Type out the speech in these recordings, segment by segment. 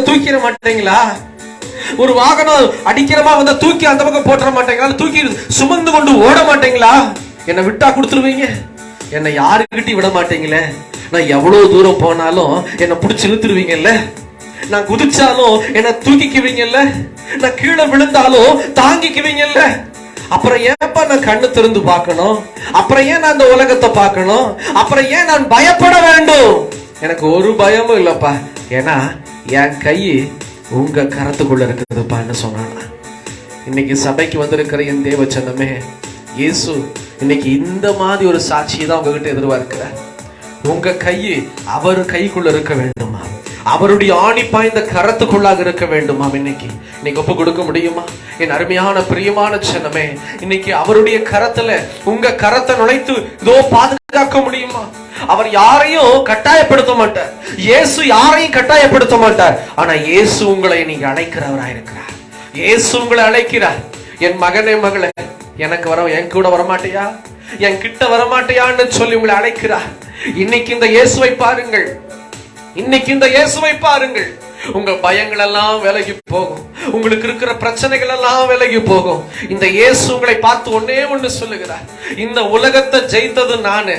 தூக்கிட மாட்டீங்களா? ஒரு வாகனம் அடிக்கிறமா வந்தா தூக்கி அந்த பக்கம் போட்டுற மாட்டீங்களா? தூக்கி சுமந்து கொண்டு ஓட மாட்டீங்களா? என்னை விட்டா கொடுத்துருவீங்க, என்னை யாருக்கிட்டையும் விட மாட்டீங்களே. நான் எவ்வளவு தூரம் போனாலும் என்னை பிடிச்சி இழுத்துருவீங்கல்ல. நான் குதிச்சாலும் என்னை தூக்கிக்குவீங்கல்ல. நான் கீழே விழுந்தாலும் தாங்கிக்குவீங்கல்ல. அப்புறம் ஏன்ப்பா நான் கண்ணு திறந்து பார்க்கணும்? அப்புறம் ஏன் நான் இந்த உலகத்தை பார்க்கணும்? அப்புறம் ஏன் நான் பயப்பட வேண்டும்? எனக்கு ஒரு பயமும் இல்லப்பா, ஏன்னா என் கை உங்க கரத்துக்குள்ள இருக்குதுப்பான்னு சொன்னானா. இன்னைக்கு சபைக்கு வந்திருக்கிற என் தேவச்சனமே, இயேசு இன்னைக்கு இந்த மாதிரி ஒரு சாட்சியை தான் உங்ககிட்ட எதிர்பார்க்கிறார். உங்க கை அவர் கைக்குள்ள இருக்க வேண்டுமா? அவருடைய ஆணி பாய்ந்த கரத்துக்குள்ளாக இருக்க வேண்டுமா? இன்னைக்கு ஒப்பு கொடுக்க முடியுமா? என் அருமையான பிரியமான சனமே, இன்னைக்கு அவருடைய கரத்துல உங்க கரத்தை நுழைத்து இதோ பாதுகாக்க முடியுமா? அவர் யாரையும் கட்டாயப்படுத்த மாட்டார். இயேசு யாரையும் கட்டாயப்படுத்த மாட்டார். ஆனா இயேசு உங்களை நீங்க அழைக்கிறவராயிருக்கிறார். இயேசு உங்களை அழைக்கிறார். என் மகனே மகளே, எனக்கு என் கூட வரமாட்டியா, என் கிட்ட வரமாட்டியான்னு சொல்லி உங்களை அழைக்கிறார். இன்னைக்கு இந்த இயேசுவை பாருங்கள். இன்னைக்கு இந்த இயேசுவை பாருங்கள். உங்க பயங்கள் எல்லாம் விலகி போகும். உங்களுக்கு இருக்கிற பிரச்சனைகள் எல்லாம் விலகி போகும். இந்த இயேசு உங்களை பார்த்து ஒன்னே ஒண்ணு சொல்லுகிறார், இந்த உலகத்தை ஜெயித்தது நானு.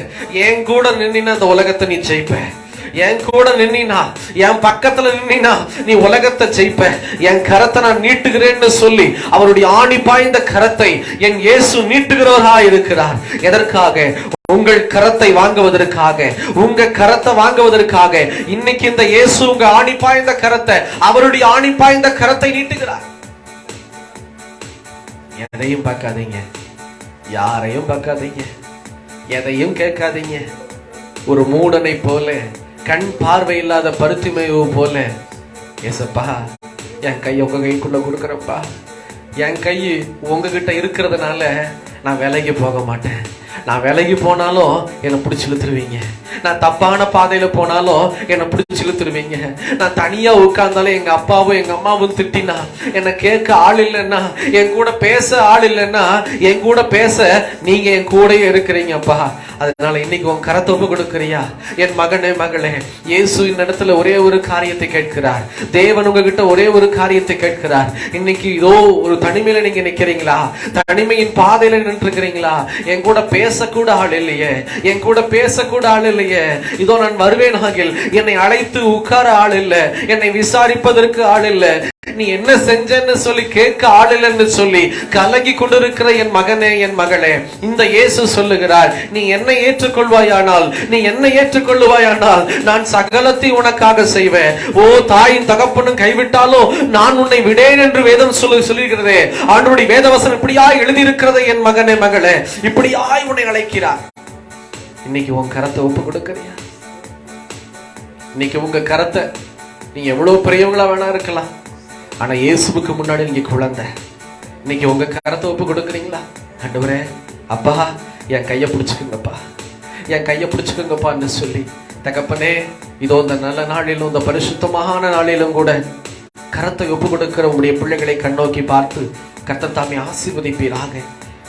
என் கூட நின்னா அந்த உலகத்தை நீ ஜெயிப்ப. என் கூட நின்னா, என் பக்கத்துல நின்னா நீ உலகத்தை ஜெயிப்ப. என் கரத்தை நான் நீட்டுகிறேன்னு சொல்லி அவருடைய ஆணி பாய்ந்த கரத்தை என் இயேசு நீட்டுகிறவரா இருக்கிறார். எதற்காக? உங்கள் கரத்தை வாங்குவதற்காக, உங்க கரத்தை வாங்குவதற்காக. இன்னைக்கு இந்த இயேசு உங்க ஆணி பாய்ந்த கரத்தை, அவருடைய ஆணி பாய்ந்த கரத்தை நீட்டுகிறார். எதையும் பார்க்காதீங்க, யாரையும் பார்க்காதீங்க, எதையும் கேட்காதீங்க. ஒரு மூடனை போல, கண் பார்வை இல்லாத பருத்திமையோ போல, ஏசப்பா என் கையை உங்க கைக்குள்ள கொடுக்குறப்பா. என் கை உங்ககிட்ட இருக்கிறதுனால நான் விலகி போக மாட்டேன். நான் விலகி போனாலும் என்னை பிடிச்சி இழுத்துருவீங்க. நான் தப்பான பாதையில போனாலும் என்னை பிடிச்சி இழுத்துருவீங்க. நான் தனியா உட்கார்ந்தாலும் எங்க அப்பாவும் எங்க அம்மாவும் திட்டினா, என்னை கேட்க ஆள் இல்லைன்னா, என் கூட பேச ஆள் இல்லைன்னா, என் கூட பேச நீங்க என் கூடயே இருக்கிறீங்கப்பா. அதனால இன்னைக்கு உன் கரத்தை ஒப்பு கொடுக்கிறியா? என் மகனே மகளே, இயேசு இந்த இடத்துல ஒரே ஒரு காரியத்தை கேட்கிறார். தேவன் உங்ககிட்ட ஒரே ஒரு காரியத்தை கேட்கிறார். இன்னைக்கு இதோ ஒரு தனிமையில நீங்க நிக்கிறீங்களா? தனிமையின் பாதையில நின்று இருக்கிறீங்களா? என் கூட பேசக்கூட ஆள் இல்லையே, என் கூட பேசக்கூட ஆள் இல்லையே. இதோ நான் வருவேன் ஆகில் என்னை அழைத்து உட்கார ஆள் இல்லை, என்னை விசாரிப்பதற்கு ஆள் இல்லை, நீ என்ன செஞ்சன்னு சொல்லி கேட்க ஆள் இல்லைன்னு சொல்லி கலங்கி கொண்டிருக்கிற என் மகனே என் மகளே, இந்த இயேசு சொல்லுகிறார், நீ என்னை ஏற்றுக்கொள்வாயானால், நீ என்னை ஏற்றுக்கொள்வாயானால் நான் சகலத்தை உனக்காக செய்வேன். ஓ தாயின் தகப்பனும் கைவிட்டாலும் நான் உன்னை விடேன் என்று வேதம் சொல்லுகிறதே. ஆண்டவருடைய வேதவசனம் இப்படியாய் எழுதியிருக்கிறது. என் மகனே மகளே, இப்படியாய் உன்னை அழைக்கிறார். இன்னைக்கு உன் கரத்தை ஒப்பு கொடுக்கறியா? இன்னைக்கு உங்க கரத்தை, நீங்க எவ்வளவு பெரியவங்களா வேணா இருக்கலாம், ஆனா இயேசுவுக்கு முன்னாடி நீங்க குழந்தை. இன்னைக்கு உங்க கரத்தை ஒப்பு கொடுக்குறீங்களா? ஆண்டவரே, அப்பா என் கையை பிடிச்சுக்குங்கப்பா, என் கையை பிடிச்சுக்குங்கப்பான்னு சொல்லி, தகப்பனே இதோ இந்த நல்ல நாளிலும் இந்த பரிசுத்தமான நாளிலும் கூட கரத்தை ஒப்பு கொடுக்கிற உங்களுடைய பிள்ளைகளை கண்ணோக்கி பார்த்து கர்த்தர் தாமே ஆசீர்வதிப்பீராக.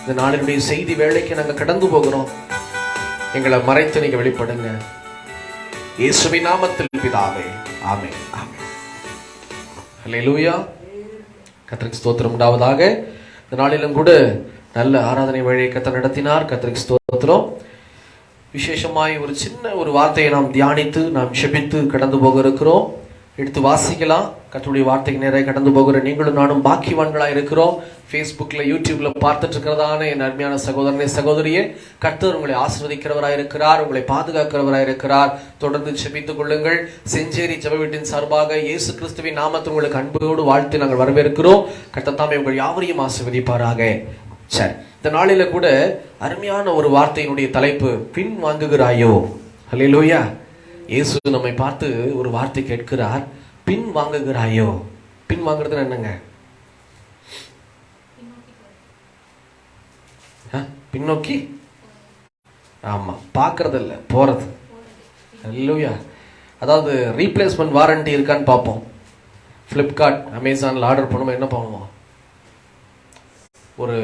இந்த நாளினுடைய செய்தி வேளைக்கு நாங்க கடந்து போகிறோம். எங்களை மறைத்து நீங்க வெளிப்படுங்க. இயேசுவின் நாமத்தில் பிதாவே, ஆமென். அல்லேலூயா. கர்த்தருக்கு ஸ்தோத்திரம் உண்டாவதாக. இந்த நாளிலும் கூட நல்ல ஆராதனை வழியை கர்த்தர் நடத்தினார். கர்த்தருக்கு ஸ்தோத்திரம். விசேஷமாய் ஒரு சின்ன ஒரு வார்த்தையை நாம் தியானித்து நாம் செபித்து கடந்து போக இருக்கிறோம். எடுத்து வாசிக்கலாம். கர்த்தருடைய வார்த்தைக்கு நேராக கடந்து போகிற நீங்களும் நானும் பாக்கியவான்களா இருக்கிறோம். ஃபேஸ்புக்ல யூடியூப்ல பார்த்துட்டு இருக்கிறதான என் அருமையான சகோதரனே சகோதரியே, கர்த்தர் உங்களை ஆசீர்வதிக்கிறவராய் இருக்கிறார், உங்களை பாதுகாக்கிறவராய் இருக்கிறார். தொடர்ந்து செபித்துக் கொள்ளுங்கள். செஞ்சேரி ஜெப வீட்டின் சார்பாக இயேசு கிறிஸ்துவின் நாமத்தில் உங்களுக்கு அன்போடு வாழ்த்து நாங்கள் வரவேற்கிறோம். கர்த்தர் தாமே உங்கள் யாவரையும் ஆசீர்வதிப்பாராக. சரி, இந்த நாளில கூட அருமையான ஒரு வார்த்தையினுடைய தலைப்பு, பின் வாங்குகிறாயோ? அல்லேலூயா. இயேசு நம்மை பார்த்து ஒரு வார்த்தை கேட்கிறார், பின் வாங்குகிறாயோ? பின் வாங்குறது என்னங்க? பின்னோக்கி, ஆமா, பார்க்கறது இல்ல, போறது. அல்லேலூயா. அதாவது ரீப்ளேஸ்மெண்ட் வாரண்டி இருக்கான்னு பார்ப்போம். ஃப்ளிப்கார்ட், அமேசான்ல ஆர்டர் பண்ணுவோம். என்ன பண்ணுவோம்? ஒரு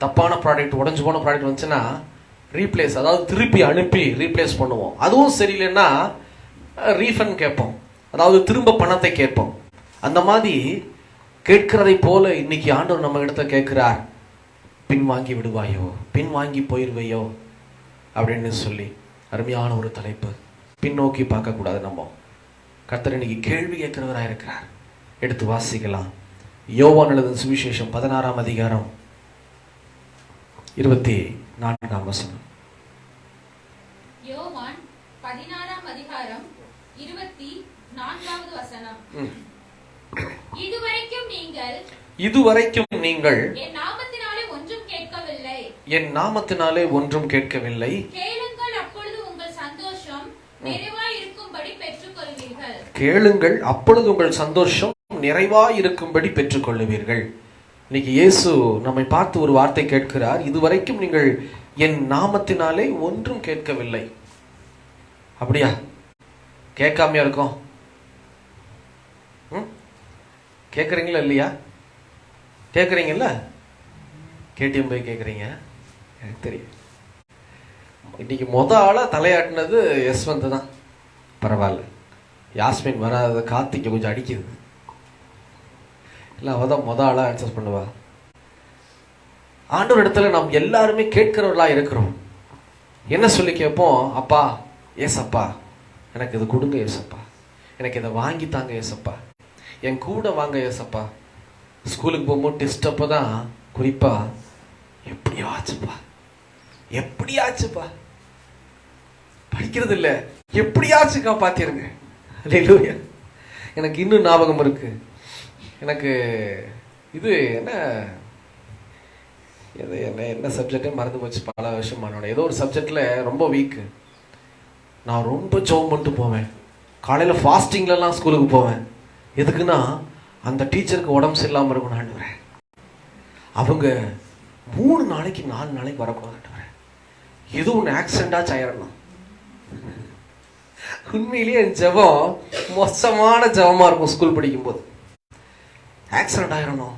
தப்பான ப்ராடக்ட், உடஞ்சு போன ப்ராடக்ட் வந்துச்சுன்னா ரீப்ளேஸ், அதாவது திருப்பி அனுப்பி ரீப்ளேஸ் பண்ணுவோம். அதுவும் சரியில்லைன்னா ரீஃபண்ட் கேட்போம். அதாவது திரும்ப பணத்தை கேட்போம். அந்த மாதிரி கேட்கிறதை போல இன்னைக்கு ஆண்டவர் நம்ம இடத்துல கேட்கிறார், பின் வாங்கி விடுவாயோ, பின் வாங்கி போயிடுவையோ அப்படின்னு சொல்லி. அருமையான ஒரு தலைப்பு. பின்னோக்கி பார்க்கக்கூடாது. நம்ம கர்த்தர் இன்னைக்கு கேள்வி கேட்கிறவராக இருக்கிறார். எடுத்து வாசிக்கலாம். யோவான் எழுதின சுவிசேஷம் 16ஆம் அதிகாரம் 24ஆம் வசனம். யோவான் 16ஆம் அதிகாரம் 24வது வசனம். இதுவரைக்கும் நீங்கள் என் நாமத்தினாலே ஒன்றும் கேட்கவில்லை. கேளுங்கள், அப்பொழுது உங்கள் சந்தோஷம் நிறைவாய் இருக்கும்படி பெற்றுக்கொள்ளுவீர்கள். இன்னைக்கு இயேசு நம்மை பார்த்து ஒரு வார்த்தை கேட்கிறார். இதுவரைக்கும் நீங்கள் என் நாமத்தினாலே ஒன்றும் கேட்கவில்லை. அப்படியா? கேட்காமையா இருக்கோம்? கேட்குறீங்களா இல்லையா? கேட்குறீங்கல்ல? கேடிஎம் போய் கேட்குறீங்க, எனக்கு தெரியும். இன்னைக்கு ஆளாக தலையாட்டினது யஸ்வந்த் தான். பரவாயில்ல, யாஸ்மின் வராத கார்த்திகை கொஞ்சம் அடிக்குது. இல்லை, அவள் தான் ஆளாக ஆன்சர் பண்ணுவா. ஆண்டவர் இடத்துல நாம் எல்லாருமே கேட்கிறவர்களா இருக்கிறோம். என்ன சொல்லி கேட்போம்? அப்பா, ஏசப்பா, எனக்கு இது கொடுங்க ஏசப்பா, எனக்கு இதை வாங்கி தாங்க ஏசப்பா, என் கூட வாங்க ஏசப்பா. ஸ்கூலுக்கு போகும்போது டெஸ்ட் அப்போ தான் குறிப்பாக எப்படியாச்சுப்பா படிக்கிறது இல்லை, எப்படியாச்சுக்கா பார்த்திருங்க. அல்லேலூயா. எனக்கு இன்னும் ஞாபகம் இருக்கு. எனக்கு இது என்ன சப்ஜெக்டே மறந்து போச்சு, பல வருஷம் பண்ணோட. ஏதோ ஒரு சப்ஜெக்டில் ரொம்ப வீக்கு. நான் ரொம்ப ஜெபம் பண்ணிட்டு போவேன். காலையில் ஃபாஸ்டிங்லலாம் ஸ்கூலுக்கு போவேன். எதுக்குன்னா அந்த டீச்சருக்கு உடம்பு சரியில்லாமல் இருக்கணும் ஆண்டவரே, அவங்க 3 நாளைக்கு 4 நாளைக்கு வரக்கூடாது ஆண்டவரே, ஏதோ ஒன்று ஆக்சிடென்டாச்சு ஆயிடணும். உண்மையிலேயே என் ஜெபம் மோசமான ஜெபமாக இருக்கும். ஸ்கூல் படிக்கும்போது ஆக்சிடென்ட் ஆயிடணும்,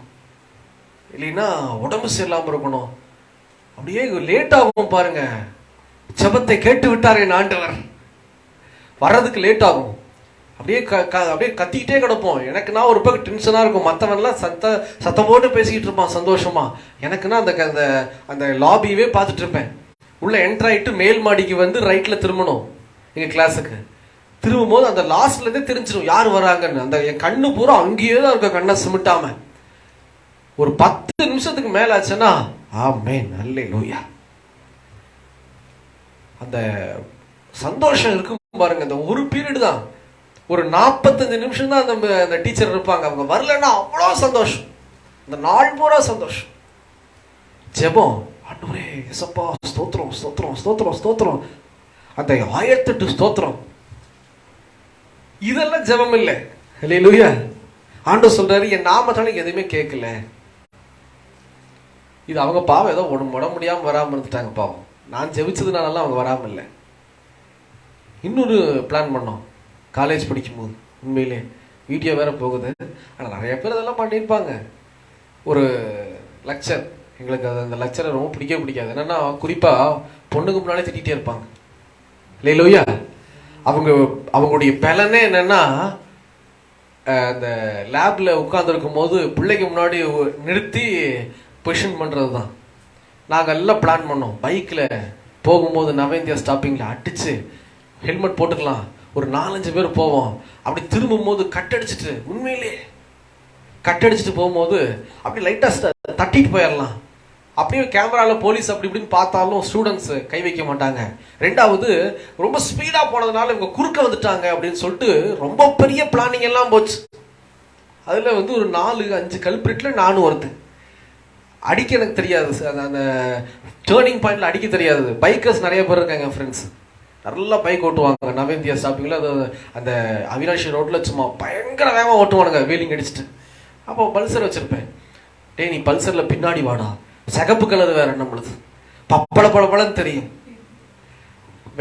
இல்லைன்னா உடம்பு சரியில்லாமல் இருக்கணும். அப்படியே லேட் ஆகும் பாருங்க. ஜெபத்தை கேட்டு விட்டார் என் ஆண்டவர், வர்றதுக்கு லேட் ஆகும். அப்படியே கத்திக்கிட்டே கிடப்போம். எனக்குன்னா ஒரு பக்கம் டென்ஷனாக இருக்கும். மற்றவன்லாம் சத்தம் போட்டு பேசிக்கிட்டு இருப்பான் சந்தோஷமா. எனக்குன்னா அந்த அந்த லாபியவே பார்த்துட்டு இருப்பேன். உள்ளே என்ட்ரு ஆகிட்டு மேல் மாடிக்கு வந்து ரைட்டில் திரும்பணும். எங்கள் கிளாஸுக்கு திரும்பும் போது அந்த லாஸ்ட்லேருந்தே தெரிஞ்சிடும் யார் வராங்கன்னு. அந்த என் கண்ணு பூரா அங்கேயே தான் இருக்க, கண்ணை சிமிட்டாம. ஒரு 10 நிமிஷத்துக்கு மேலே ஆச்சுன்னா ஆமென் அல்லேலூயா, அந்த சந்தோஷம் இருக்கும் பாருங்க. அந்த ஒரு பீரியட் தான், ஒரு 45 நிமிஷம் தான் அந்த டீச்சர் இருப்பாங்க. அவங்க வரலன்னா அவ்வளோ சந்தோஷம், அந்த நாள் பூரா சந்தோஷம். ஜெபம், ஆண்டவரே ஏசப்பா ஸ்தோத்திரம் ஸ்தோத்திரம் ஸ்தோத்திரம் ஸ்தோத்திரம், அந்த 1008 ஸ்தோத்திரம். இதெல்லாம் ஜெபம் இல்லை. அல்லேலூயா. ஆண்டவர் சொல்றாரு, என் நாமத்தால எதுவுமே கேட்கல. இது அவங்க பாவம், ஏதோ உட முடியாமல் வராமல் இருந்துட்டாங்க பாவம். நான் ஜெபிச்சதுனால அவங்க வராமல் இல்லை. இன்னொரு பிளான் பண்ணோம் காலேஜ் படிக்கும்போது. உண்மையிலே வீடியோ வேற போகுது, ஆனால் நிறைய பேர் அதெல்லாம் பண்ணியிருப்பாங்க. ஒரு லெக்சர், எங்களுக்கு அது அந்த லெக்சரை ரொம்ப பிடிக்காது. என்னன்னா குறிப்பாக பொண்ணுக்கு முன்னாலே திட்டிகிட்டே இருப்பாங்க. இல்லையா? அவங்களுடைய பலனே என்னன்னா, அந்த லேபில் உட்காந்துருக்கும் போது பிள்ளைக்கு முன்னாடி நிறுத்தி பொசிஷன் பண்ணுறது தான். நாங்கள் எல்லாம் பிளான் பண்ணோம். பைக்கில் போகும்போது நவேந்தியா ஸ்டாப்பிங்கில் அடித்து ஹெல்மெட் போட்டுக்கலாம், ஒரு 4-5 பேர் போவோம். அப்படி திரும்பும் போது கட்டடிச்சிட்டு, உண்மையிலே கட்டடிச்சிட்டு போகும்போது அப்படி லைட்டாக தட்டிட்டு போயிடலாம். அப்படியே கேமராவில் போலீஸ் அப்படி இப்படின்னு பார்த்தாலும் ஸ்டூடெண்ட்ஸ் கை வைக்க மாட்டாங்க. ரெண்டாவது, ரொம்ப ஸ்பீடாக போனதுனால இவங்க குறுக்க வந்துட்டாங்க அப்படின்னு சொல்லிட்டு ரொம்ப பெரிய பிளானிங் எல்லாம் போச்சு. அதில் வந்து ஒரு 4-5 கல்பிரிட்டில் நானும் ஒருத்தன். அடிக்க எனக்கு தெரியாது, அந்த டேர்னிங் பாயிண்டில் அடிக்க தெரியாது. பைக்கர்ஸ் நிறைய பேர் இருக்காங்க ஃப்ரெண்ட்ஸ், நல்லா பைக் ஓட்டுவாங்க. நவேந்தியா ஸ்டாப்பிங்கில் அது அந்த அவினாஷி ரோட்டில் சும்மா பயங்கர வேகமாக ஓட்டுவானுங்க வீலிங் அடிச்சுட்டு. அப்போ பல்சர் வச்சுருப்பேன். டேய், நீ பல்சரில் பின்னாடி வாடா, சிகப்பு கலர் வேற நம்மளுது, பப்பளன்னு தெரியும்.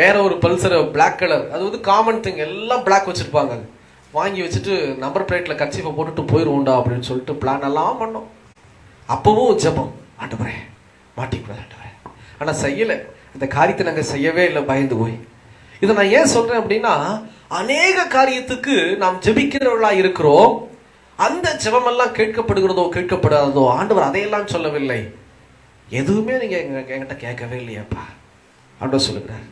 வேற ஒரு பல்சர் பிளாக் கலர், அது வந்து காமன் திங், எல்லாம் பிளாக் வச்சுருப்பாங்க. வாங்கி வச்சுட்டு நம்பர் பிளேட்டில் கர்ச்சீஃபை போட்டுட்டு போயிடுவோண்டா அப்படின்னு சொல்லிட்டு பிளான் எல்லாம் பண்ணோம். அப்பவும் ஜெபம், ஆண்டவரே மாட்டிக்கூடாது ஆண்டவரே. ஆனால் செய்யலை, இந்த காரியத்தை நாங்கள் செய்யவே இல்லை, பயந்து போய். இதை நான் ஏன் சொல்கிறேன் அப்படின்னா, அநேக காரியத்துக்கு நாம் ஜெபிக்கிறவர்களா இருக்கிறோம். அந்த ஜெபமெல்லாம் கேட்கப்படுகிறதோ கேட்கப்படாததோ ஆண்டவர் அதையெல்லாம் சொல்லவில்லை. எதுவுமே நீங்க என்கிட்ட கேட்கவே இல்லையாப்பா ஆண்டவர் சொல்லுகிறார்.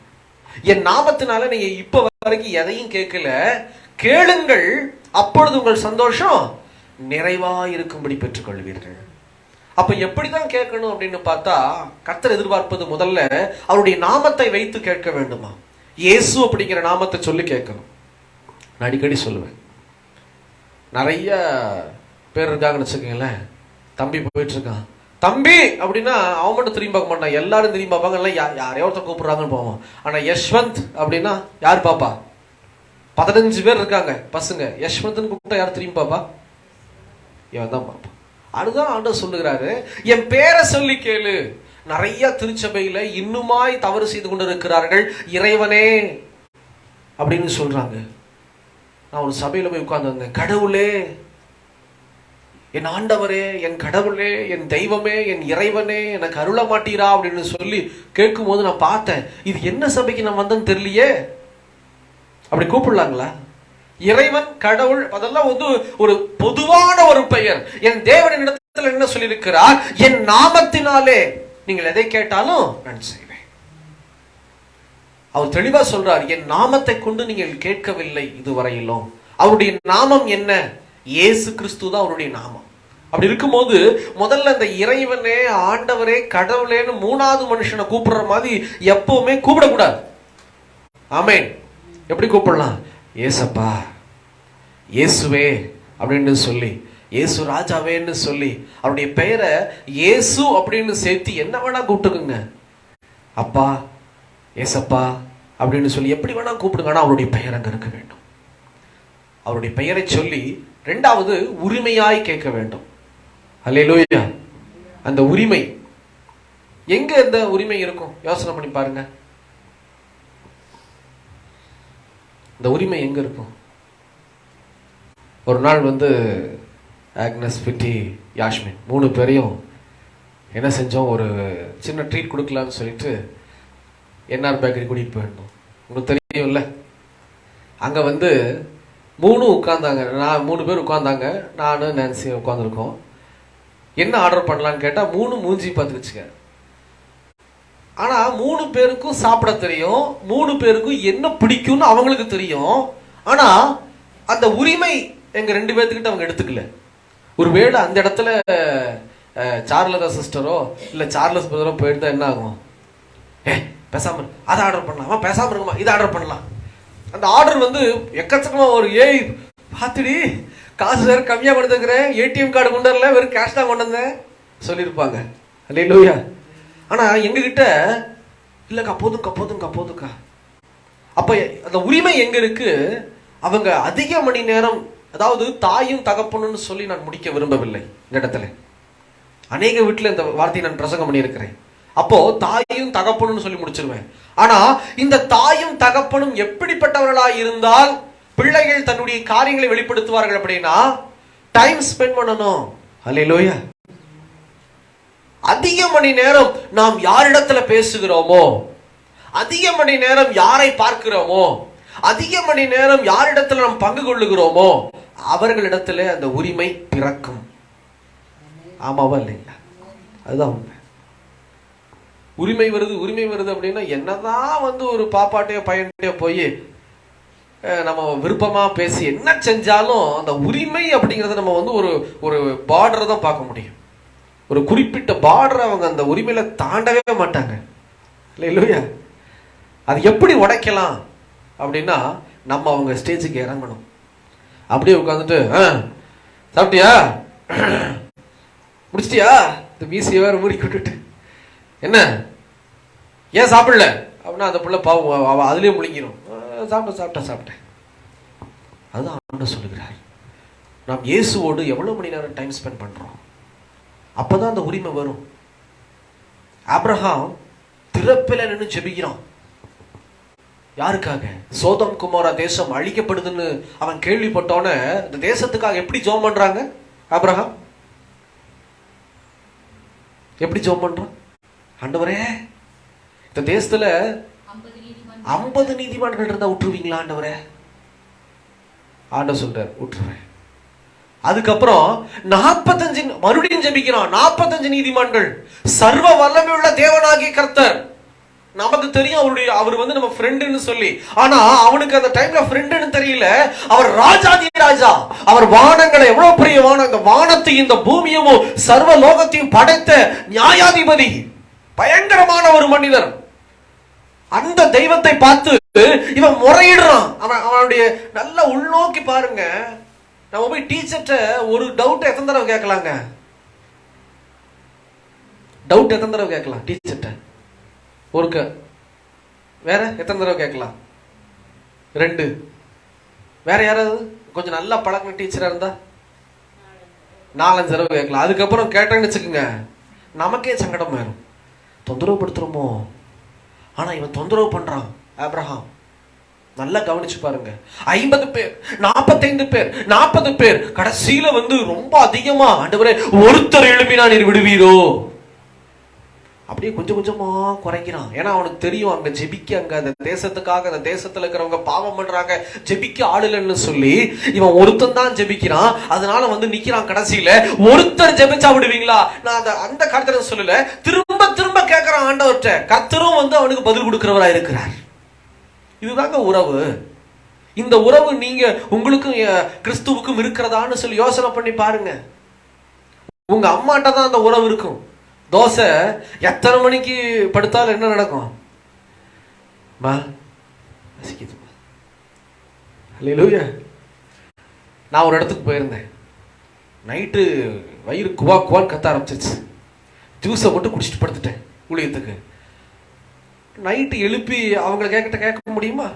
என் நாமத்தினால நீங்க இப்ப வரைக்கும் எதையும் கேட்கல, கேளுங்கள், அப்பொழுது உங்கள் சந்தோஷம் நிறைவா இருக்கும்படி பெற்றுக் கொள்வீர்கள். அப்ப எப்படிதான் கேட்கணும் அப்படின்னு பார்த்தா, கர்த்தர் எதிர்பார்ப்பது முதல்ல அவருடைய நாமத்தை வைத்து கேட்க வேண்டுமா. இயேசு அப்படிங்கிற நாமத்தை சொல்லி கேட்கணும். நான் அடிக்கடி சொல்லுவேன், நிறைய பேர் இருக்காங்கன்னு வச்சுக்கோங்களேன். தம்பி போயிட்டு இருக்கான், தம்பி அப்படின்னா அவன் மட்டும் திரும்பி பார்க்க மாட்டான், எல்லாரும் திரும்பி பார்ப்பாங்க. இல்லை யாரையோ ஒருத்தர் கூப்பிடுறாங்கன்னு போவோம். ஆனா யஷ்வந்த் அப்படின்னா யார் பாப்பா? 15 பேர் இருக்காங்க பசங்க, யஷ்வந்த்னு கூப்பிட்டா யார் திரும்பி பாப்பா? இவன் தான் பாப்பா. அதுதான் ஆண்டவர் சொல்லுகிறாரு, என் பேரை சொல்லி கேளு. நிறைய திருச்சபையில இன்னுமாய் தவறு செய்து கொண்டு இருக்கிறார்கள். இறைவனே அப்படின்னு சொல்றாங்க. நான் ஒரு சபையில போய் உட்கார்ந்து வந்தேன். கடவுளே, என் ஆண்டவரே, என் கடவுளே, என் தெய்வமே, என் இறைவனே, எனக்கு அருள மாட்டீரா அப்படின்னு சொல்லி கேட்கும் போது நான் பார்த்தேன், இது என்ன சபைக்கு நான் வந்தேன்னு தெரியலையே. அப்படி கூப்பிடலாங்களா? இறைவன், கடவுள், அதெல்லாம் வந்து ஒரு பொதுவான ஒரு பெயர். என் தேவனின் இடத்துல என்ன சொல்லியிருக்கிறார்? என் நாமத்தினாலே நீங்கள் எதை கேட்டாலும் நான் செய்வேன். அவர் தெளிவா சொல்றார், என் நாமத்தை கொண்டு நீங்கள் கேட்கவில்லை இதுவரையிலும். அவருடைய நாமம் என்ன? இயேசு கிறிஸ்து தான் அவருடைய நாமம். அப்படி இருக்கும்போது முதல்ல இந்த இறைவனே, ஆண்டவரே, கடவுளேன்னு மூணாவது மனுஷனை கூப்பிடுற மாதிரி எப்பவுமே கூப்பிடக்கூடாது. ஆமென். எப்படி கூப்பிடலாம்? ஏசப்பா, இயேசுவே அப்படின்னு சொல்லி, இயேசு ராஜாவேன்னு சொல்லி, அவருடைய பெயரை இயேசு அப்படின்னு சேர்த்து என்ன வேணா கூப்பிட்டுக்குங்க. அப்பா, ஏசப்பா அப்படின்னு சொல்லி எப்படி வேணா கூப்பிடுங்க. ஆனா அவருடைய பெயர் அங்க இருக்க வேண்டும். அவருடைய பெயரை சொல்லி இரண்டாவது உரிமையாய் கேட்க வேண்டும். அல்லேலூயா. அந்த உரிமை எங்க, இந்த உரிமை இருக்கும்? யோசனை பண்ணி பாருங்க. இந்த உரிமை எங்க இருக்கும்? ஒரு நாள் வந்து ஆக்னஸ், பிட்டி, யாஸ்மின் 3 பேரையும் என்ன செஞ்சோம், ஒரு சின்ன ட்ரீட் கொடுக்கலான்னு சொல்லிட்டு என்ஆர் பேக்கரி கூட்டிகிட்டு போயிருந்தோம். உங்களுக்கு தெரியும்ல. அங்கே வந்து 3 உட்காந்தாங்க. 3 பேர் உட்காந்தாங்க. நான், நான்சி உட்காந்துருக்கோம். என்ன ஆர்டர் பண்ணலான்னு கேட்டால் 3 மூஞ்சி பார்த்துக்குச்சுங்க. ஆனால் 3 பேருக்கும் சாப்பிட தெரியும், 3 பேருக்கும் என்ன பிடிக்கும்னு அவங்களுக்கு தெரியும். ஆனால் அந்த உரிமை எங்கள் 2 பேர்த்துக்கிட்ட அவங்க எடுத்துக்கல. ஒருவேளை அந்த இடத்துல சார்லதா சிஸ்டரோ இல்லை சார்லஸ் பிரதரோ போயிருந்தா என்ன ஆகும்? பேசாம அதை ஆர்டர் பண்ணலாமா, பேசாம இருக்குமா, இதை ஆர்டர் பண்ணலாம். அந்த ஆர்டர் வந்து எக்கச்சக்கமா ஒரு பார்த்துடி, காசு வேற கம்மியாக கொண்டு வந்துருக்கிறேன், ஏடிஎம் கார்டு கொண்டு வரல, வெறும் கேஷ் தான் கொண்டு வந்தேன் சொல்லியிருப்பாங்க. அல்லேலூயா. ஆனால் எங்ககிட்ட இல்லைக்கா, போதும்க்கா போதும்க்கா போதும்க்கா. அப்போ அந்த உரிமை எங்க இருக்கு? அவங்க அதிக மணி நேரம், அதாவது தாயும் தகப்பனுன்னு சொல்லி நான் முடிக்க விரும்பவில்லை இந்த இடத்துல. அநேக வீட்டில் இந்த வார்த்தையை நான் பிரசங்கம் பண்ணியிருக்கிறேன். அப்போ தாயும் தகப்பனும் சொல்லி முடிச்சிருவேன். ஆனா இந்த தாயும் தகப்பனும் எப்படிப்பட்டவர்களா இருந்தால் பிள்ளைகள் தன்னுடைய காரியங்களை வெளிப்படுத்துவார்கள் அப்படின்னா டைம் ஸ்பெண்ட் பண்ணணும். அல்லேலூயா. அதிக மணி நேரம் நாம் யாரிடத்துல பேசுகிறோமோ, அதிக மணி நேரம் யாரை பார்க்கிறோமோ, அதிக மணி நேரம் யாரிடத்துல நாம் பங்கு கொள்ளுகிறோமோ அவர்களிடத்துல அந்த உரிமை பிறக்கும். ஆமாவா இல்லைங்களா? அதுதான் உண்மை. உரிமை வருது அப்படின்னா என்னதான் வந்து ஒரு பாப்பாட்டையோ பையன்கிட்டயோ போய் நம்ம விருப்பமா பேசி என்ன செஞ்சாலும் அந்த உரிமை அப்படிங்கறத நம்ம வந்து ஒரு பார்டரை தான் பார்க்க முடியும். ஒரு குறிப்பிட்ட பார்டர் அவங்க அந்த உரிமையில தாண்டவே மாட்டாங்க. இல்லையா? அது எப்படி உடைக்கலாம் அப்படின்னா நம்ம அவங்க ஸ்டேஜுக்கு இறங்கணும். அப்படியே உட்காந்துட்டு சாப்பிட்டியா, முடிச்சிட்டியா, இந்த மீசியை வேற மூடி விட்டுட்டு என்ன ஏன் சாப்பிடல அப்படின்னா அந்த பிள்ளை பாவம் அதுலயே முழுங்கிடும். சாப்பிட்டேன். அதுதான் ஆண்டவர் சொல்லுகிறார். நாம் இயேசுவோடு எவ்வளவு மணி நேரம் டைம் ஸ்பெண்ட் பண்றோம், அப்பதான் அந்த உரிமை வரும். ஆபிரகாம் திறப்பில நின்று ஜெபிக்கிறான். யாருக்காக? சோதம் குமாரா தேசம் அழிக்கப்படுதுன்னு அவன் கேள்விப்பட்டோன இந்த தேசத்துக்காக எப்படி ஜெபம் பண்றாங்க? ஆபிரகாம் எப்படி ஜெபம் பண்றான்? ஆண்டவரே, இந்த தேசத்துல 50 நீதிமான்கள் இருந்தா விட்டுருவீங்களா ஆண்டவரே? ஆண்டவர் சொல்றார் விட்டுருவேன். அதுக்கப்புறம் 45 மறுபடியும் ஜெபிக்கிறான். 45 நீதிமான்கள். சர்வ வல்லமை உள்ள தேவனாகிய கர்த்தர். நமக்கு தெரியும் அவர் வந்து நம்ம ஃப்ரெண்டுன்னு சொல்லி. ஆனா அவனுக்கு அந்த டைம்ல ஃப்ரெண்டுன்னு தெரியல. அவர் ராஜாதி ராஜா. அவர் வானங்களை, எவ்வளவு பெரிய வானம், இந்த வானத்தையும் இந்த பூமியும் சர்வ லோகத்தையும் படைத்த நியாயாதிபதி, பயங்கரமான ஒரு மனிதர். அந்த தெய்வத்தை பார்த்து இவன் முறையிடுறான். அவனுடைய நல்ல உள்நோக்கி பாருங்க. நம்ம போய் டீச்சர்ட்ட ஒரு டவுட் எத்தனை தடவை கேட்கலாங்க? டவுட் எத்தனை தடவை கேட்கலாம் டீச்சர்ட்ட? ஒருக்க. வேற எத்தனை தடவை கேட்கலாம்? 2. வேற யாராவது கொஞ்சம் நல்லா பழக்கின டீச்சரா இருந்தா 4-5 தடவை கேட்கலாம். அதுக்கப்புறம் கேட்டேன்னு வச்சுக்கோங்க, நமக்கே சங்கடம் ஆயிரும். தொந்தரவு படுத்துறோமோ? ஆனா இவன் தொந்தரவு பண்றான். ஆபிரகாம் நல்லா கவனிச்சு பாருங்க. 50 பேர், 45 பேர், 40 பேர், கடைசியில வந்து ரொம்ப அதிகமா, ஆண்டவரே ஒருத்தர் எழுப்பினா நீர் விடுவீரோ, அப்படியே கொஞ்சம் கொஞ்சமா குறைக்கிறான். ஏன்னா அவனுக்கு தெரியும் அங்க ஜெபிக்க, அங்க அந்த தேசத்துக்காக, அந்த தேசத்துல இருக்கிறவங்க பாவம் பண்றாங்க, ஜெபிக்க ஆள் இல்லைன்னு சொல்லி இவன் ஒருத்தன் தான் ஜெபிக்கிறான். அதனால வந்து நிக்கிறான். கடைசியில ஒருத்தர் ஜெபிச்சா விடுவீங்களா? நான் அந்த கர்த்தரை சொல்லல, திரும்ப திரும்ப கேட்கிறான் ஆண்டவர்கிட்ட. கர்த்தரும் வந்து அவனுக்கு பதில் கொடுக்கிறவரா இருக்கிறார். இதுதாங்க உறவு. இந்த உறவு நீங்க உங்களுக்கும் கிறிஸ்துவுக்கும் இருக்கிறதான்னு சொல்லி யோசனை பண்ணி பாருங்க. உங்க அம்மாட்ட தான் அந்த உறவு இருக்கும். தோசை எத்தனை மணிக்கு படுத்தாலும் என்ன நடக்கும்? நான் ஒரு இடத்துக்கு போயிருந்தேன். நைட்டு வயிறு குவா குவான்னு கத்த ஆரம்பிச்சிச்சு. ஜூஸை மட்டும் குடிச்சிட்டு படுத்துட்டேன் ஊழியத்துக்கு. நைட்டு எழுப்பி அவங்களை கேட்க முடியுமா?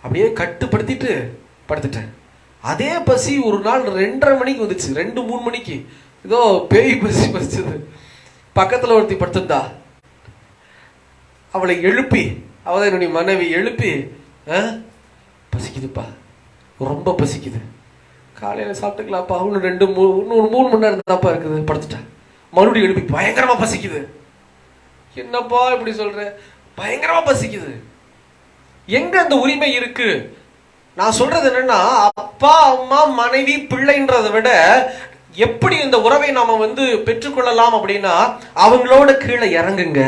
அப்படியே கட்டுப்படுத்திட்டு படுத்துட்டேன். அதே பசி ஒரு நாள் 2:30 மணிக்கு வந்துச்சு, 2-3 மணிக்கு. ஏதோ பேய் பசி பசிச்சது. பக்கத்துல ஒருத்தி படுத்திருந்தா. அவளை எழுப்பி, அவதான் என்னுடைய மனைவி, எழுப்பி பசிக்குதுப்பா, ரொம்ப பசிக்குது, காலையில சாப்பிட்டுக்கலாம்ப்பா, அவனு 3 மணி நேரம் தான்ப்பா இருக்குது, படுத்துட்டா. மறுபடியும் எழுப்பி பயங்கரமா பசிக்குது. என்னப்பா இப்படி சொல்ற? பயங்கரமா பசிக்குது. எங்க அந்த உரிமை இருக்கு? நான் சொல்றது என்னன்னா, அப்பா அம்மா மனைவி பிள்ளைன்றதை விட எப்படி இந்த உறவை நாம வந்து பெற்றுக்கொள்ளலாம் அப்படின்னா, அவங்களோட கீழே இறங்குங்க.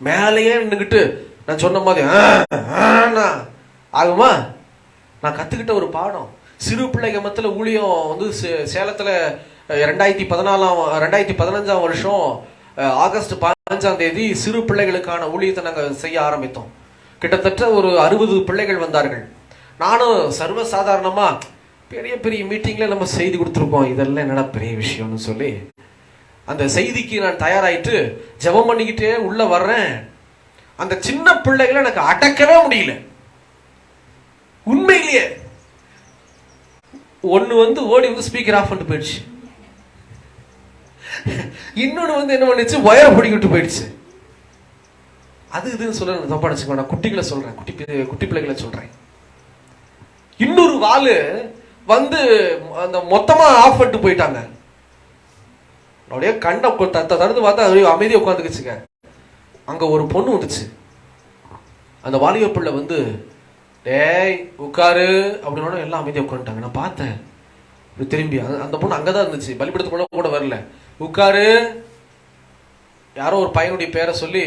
மேலேயே நின்னுகிட்டு நான் சொன்ன மாதிரி ஆகுமா? நான் கத்துக்கிட்ட ஒரு பாடம். சிறு பிள்ளைங்க மத்தியில ஊழியம் வந்து சேலத்துல 2015 வருஷம் ஆகஸ்ட் 15ஆம் தேதி சிறு பிள்ளைகளுக்கான ஊழியத்தை நாங்கள் செய்ய ஆரம்பித்தோம். கிட்டத்தட்ட ஒரு 60 பிள்ளைகள் வந்தார்கள். நானும் சர்வசாதாரணமா பெரிய பெரிய மீட்டிங்ல நம்ம செய்தி கொடுத்துருக்கோம், இதெல்லாம் என்னடா பெரிய விஷயம்னு சொல்லி அந்த செய்திக்கு நான் தயாராயிட்டு ஜெபம் பண்ணிக்கிட்டே உள்ள வர்றேன். அந்த சின்ன பிள்ளைகளை எனக்கு அடக்கவே முடியல. உண்மையிலேயே ஒன்னு வந்து ஓடி வந்து ஸ்பீக்கர் ஆஃப் பண்ணிட்டு போயிடுச்சு. இன்னொன்னு வந்து என்ன பண்ணிச்சு, வயர் பிடிக்கிட்டு போயிடுச்சு. அது இதுன்னு சொல்ல தப்பா நினைச்சுக்கோ, நான் குட்டிகளை சொல்றேன், குட்டி பிள்ளைகளை சொல்றேன். இன்னொரு வாளு வந்து அந்த மொத்தமா ஆஃப் பண்ணிட்டு போயிட்டாங்க. அப்படியே கண்ணை தடுத்து பார்த்தா அமைதியை உட்காந்துக்குச்சுங்க. அங்க ஒரு பொண்ணு வந்துச்சு. அந்த வாலிப பிள்ளை வந்து டேய் உட்காரு அப்படின்னு எல்லாம் அமைதியை உட்காந்துட்டாங்க. நான் பார்த்தேன் திரும்பி, அந்த பொண்ணு அங்கதான் இருந்துச்சு, பலிபீடத்து பொண்ணு கூட வரல. உட்காரு, யாரோ ஒரு பையனுடைய பேரை சொல்லி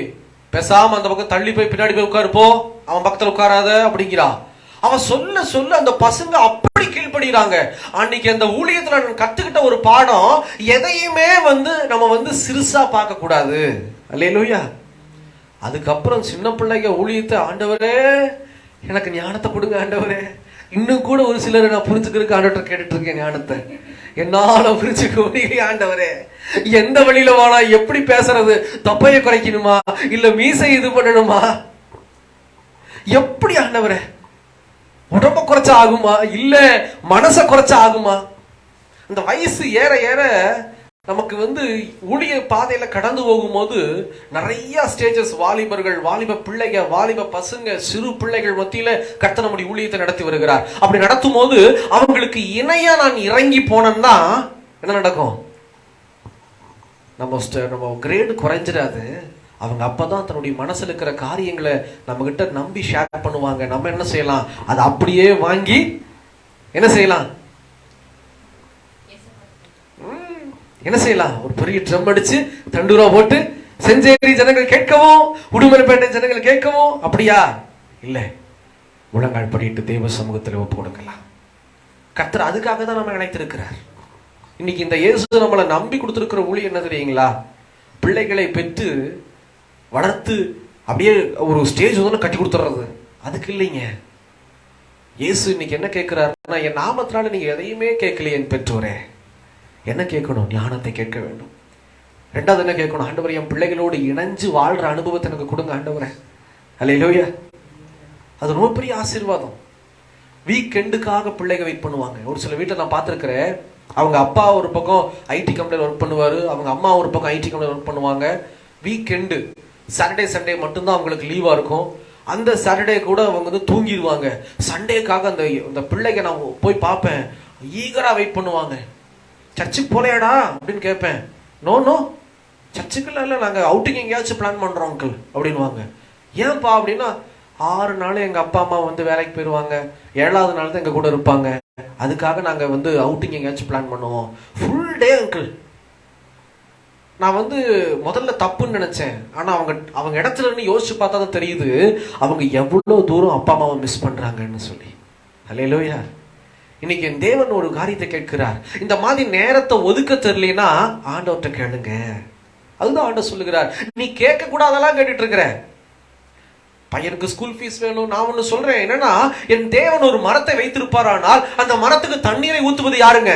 பேசாம அந்த பக்கம் தள்ளி போய் பின்னாடி போய் உட்காரு போ, அவன் பக்கத்துல உட்காராத அப்படிங்கிறா. அவன் சொல்ல சொல்ல அந்த பசங்க அப்படி கீழ்படுகிறாங்க. அன்னைக்கு அந்த ஊழியத்துல நான் கத்துக்கிட்ட ஒரு பாடம், எதையுமே வந்து நம்ம வந்து சிறுசா பார்க்க கூடாது. அல்லேலூயா. அதுக்கப்புறம் சின்ன பிள்ளைங்க ஊழியத்தை, ஆண்டவரே எனக்கு ஞானத்தை கொடுங்க ஆண்டவரே. இன்னும் கூட ஒரு சிலர் நான் புரிஞ்சுக்கிறதுக்கு ஆண்டவர்கிட்ட கேட்டுட்டு இருக்கேன் ஞானத்தை. என்னால புரிஞ்சுக்க முடியல ஆண்டவரே. எந்த வழியில வானா, எப்படி பேசுறது, தொப்பையை குறைக்கணுமா இல்ல மீசை இது பண்ணணுமா, எப்படி ஆண்டவரே உடம்ப குறைச்சா ஆகுமா இல்ல மனச குறைச்சா ஆகுமா? அந்த வயசு ஏற ஏற நமக்கு வந்து ஊழிய பாதையில கடந்து போகும்போது நிறைய ஸ்டேஜஸ், வாலிபர்கள், வாலிப பிள்ளைங்க, வாலிப பசங்க, சிறு பிள்ளைகள் மத்தியில கர்த்தர் நம்முடைய ஊழியத்தை நடத்தி வருகிறார். அப்படி நடத்தும் போது அவங்களுக்கு இணையா நான் இறங்கி போனேன்னா என்ன நடக்கும்? நம்ம கிரேடு குறைஞ்சிடாது. அவங்க அப்பதான் தன்னுடைய மனசுல இருக்கிற காரியங்களை நம்ம கிட்ட நம்பி ஷேர் பண்ணுவாங்க. நம்ம என்ன செய்யலாம், அதை அப்படியே வாங்கி என்ன செய்யலாம்? என்ன செய்யலாம்? ஒரு பெரிய ட்ரம் அடிச்சு தண்டூரா போட்டு செஞ்சேரி ஜனங்கள் கேட்கவும், உடுமலைப்பேட்டை ஜனங்கள் கேட்கவும், அப்படியா? இல்ல, முழங்கால் படிட்டு தேவ சமூகத்தில் ஒப்பு கொடுக்கலாம். கர்த்தர் அதுக்காக தான் நம்ம அழைத்திருக்கிறார். இன்னைக்கு இந்த இயேசு நம்மளை நம்பி கொடுத்திருக்கிற ஊழியம் என்ன தெரியுங்களா? பிள்ளைகளை பெற்று வளர்த்து அப்படியே ஒரு ஸ்டேஜ் வந்து கட்டி கொடுத்துறது, அதுக்கு இல்லைங்க. இயேசு இன்னைக்கு என்ன கேட்கிறாருன்னா, என் நாமத்தினால நீங்க எதையுமே கேட்கலையே என் பெற்றோரே. என்ன கேட்கணும்? ஞானத்தை கேட்க வேண்டும். ரெண்டாவது என்ன கேட்கணும்? ஆண்டவரே, என் பிள்ளைகளோடு இணைஞ்சு வாழ்ற அனுபவத்தை எனக்கு கொடுங்க ஆண்டவரே. அல்லேலூயா. அது ரொம்ப பெரிய ஆசீர்வாதம். வீக்கெண்டுக்காக பிள்ளைங்க வெயிட் பண்ணுவாங்க. ஒரு சில வீட்டில் நான் பார்த்துருக்கிறேன், அவங்க அப்பா ஒரு பக்கம் ஐடி கம்பெனியில் ஒர்க் பண்ணுவார், அவங்க அம்மா ஒரு பக்கம் ஐடி கம்பெனியில் ஒர்க் பண்ணுவாங்க. வீக்கெண்டு சாட்டர்டே சண்டே மட்டும்தான் அவங்களுக்கு லீவாக இருக்கும். அந்த சாட்டர்டே கூட அவங்க வந்து தூங்கிடுவாங்க. சண்டேக்காக அந்த பிள்ளைங்க நான் போய் பார்ப்பேன், ஈகராக வெயிட் பண்ணுவாங்க. சர்ச்சுக்கு போலையாடா அப்படின்னு கேட்பேன். நோ நோ, சர்ச்சுக்குள்ள இல்லை, நாங்கள் அவுட்டிங் எங்கேயாச்சும் பிளான் பண்ணுறோம் அங்கிள் அப்படின்வாங்க. ஏன்ப்பா அப்படின்னா, 6 நாள் எங்கள் அப்பா அம்மா வந்து வேலைக்கு போயிடுவாங்க, 7வது நாள் தான் எங்கள் கூட இருப்பாங்க, அதுக்காக நாங்கள் வந்து அவுட்டிங் எங்கேயாச்சும் பிளான் பண்ணுவோம். Full day uncle. நான் வந்து முதல்ல தப்புன்னு நினைச்சேன். ஆனால் அவங்க இடத்துல இருந்து யோசிச்சு பார்த்தா தான் தெரியுது அவங்க எவ்வளோ தூரம் அப்பா அம்மாவை மிஸ் பண்ணுறாங்கன்னு சொல்லி. அல்லேலூயா. இன்னைக்கு என் தேவன் ஒரு காரியத்தை கேட்கிறார். இந்த மாதிரி நேரத்தை ஒதுக்க தெரியலனா ஆண்டவர்கிட்ட கேளுங்க. அதுதான் ஆண்டவர் சொல்லுகிறார். நீ கேட்க கூட அதெல்லாம் கேட்டுட்டு இருக்கிற. பையனுக்கு ஸ்கூல் ஃபீஸ் வேணும். நான் ஒன்று சொல்றேன், என்னன்னா, என் தேவன் ஒரு மரத்தை வைத்திருப்பாரானால் அந்த மரத்துக்கு தண்ணீரை ஊத்துவது யாருங்க?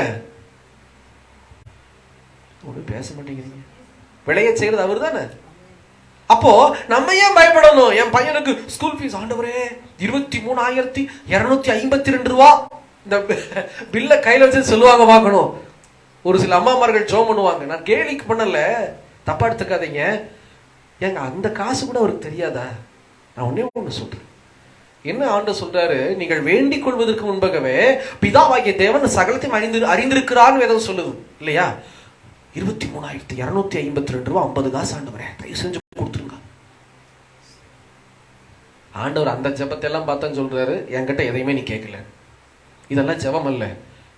ஒன்றும் பேச மாட்டேங்கிறீங்க. விளைய செய்யறது அவர் தானே. அப்போ நம்ம ஏன் பயப்படணும்? என் பையனுக்கு ஸ்கூல் ஃபீஸ், ஆண்டவரே 23,252 ரூபா, இந்த பில்ல கையில வச்சு சொல்லுவாங்க பார்க்கணும். ஒரு சில அம்மாமார்கள் ஜோம் பண்ணுவாங்க. நான் கேலிக்கு பண்ணல, தப்பா எடுத்துக்காதீங்க. ஏங்க அந்த காசு கூட அவருக்கு தெரியாதா? நான் ஒண்ணு சொல்றேன். என்ன ஆண்டவர் சொல்றாரு? நீங்கள் வேண்டிக் கொள்வதற்கு முன்பாகவே பிதாவாகிய தேவன் சகலத்தையும் அறிந்திருக்கிறான்னு வேதம் சொல்லுது இல்லையா? 23,252 ரூபா 50 காசு ஆண்டவரே தயவு செஞ்சு கொடுத்துருங்க. ஆண்டவர் அந்த ஜெபத்தை எல்லாம் பார்த்தா சொல்றாரு, என்கிட்ட எதையுமே நீ கேட்கல. இதெல்லாம் ஜெபம் அல்ல.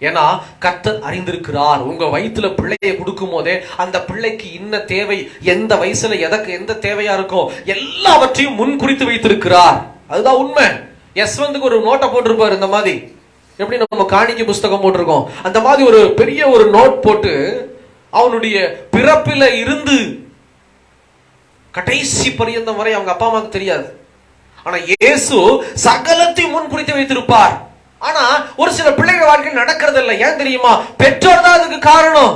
ஏன்னா கர்த்தர் அறிந்திருக்கிறார். உங்க வயிற்றுல பிள்ளையை கொடுக்கும் போதே அந்த பிள்ளைக்கு இன்ன தேவை, எந்த வயசுல எந்த தேவையா இருக்கோ எல்லாவற்றையும் முன் குறித்து வைத்திருக்கிறார். அதுதான் உண்மை. யஸ்வந்துக்கு ஒரு நோட்டை போட்டிருப்பாரு. இந்த மாதிரி எப்படி நம்ம காணிக்கை புஸ்தகம் போட்டிருக்கோம், அந்த மாதிரி ஒரு பெரிய ஒரு நோட் போட்டு அவனுடைய பிறப்பில இருந்து கடைசி பரியந்தம் வரை அவங்க அப்பா அம்மாவுக்கு தெரியாது. ஆனா இயேசு சகலத்தையும் முன் குறித்து வைத்திருப்பார். ஆனா ஒரு சில பிள்ளைகள் வாழ்க்கையில் நடக்கிறது இல்லை. ஏன் தெரியுமா? பெற்றோர் தான் அதுக்கு காரணம்.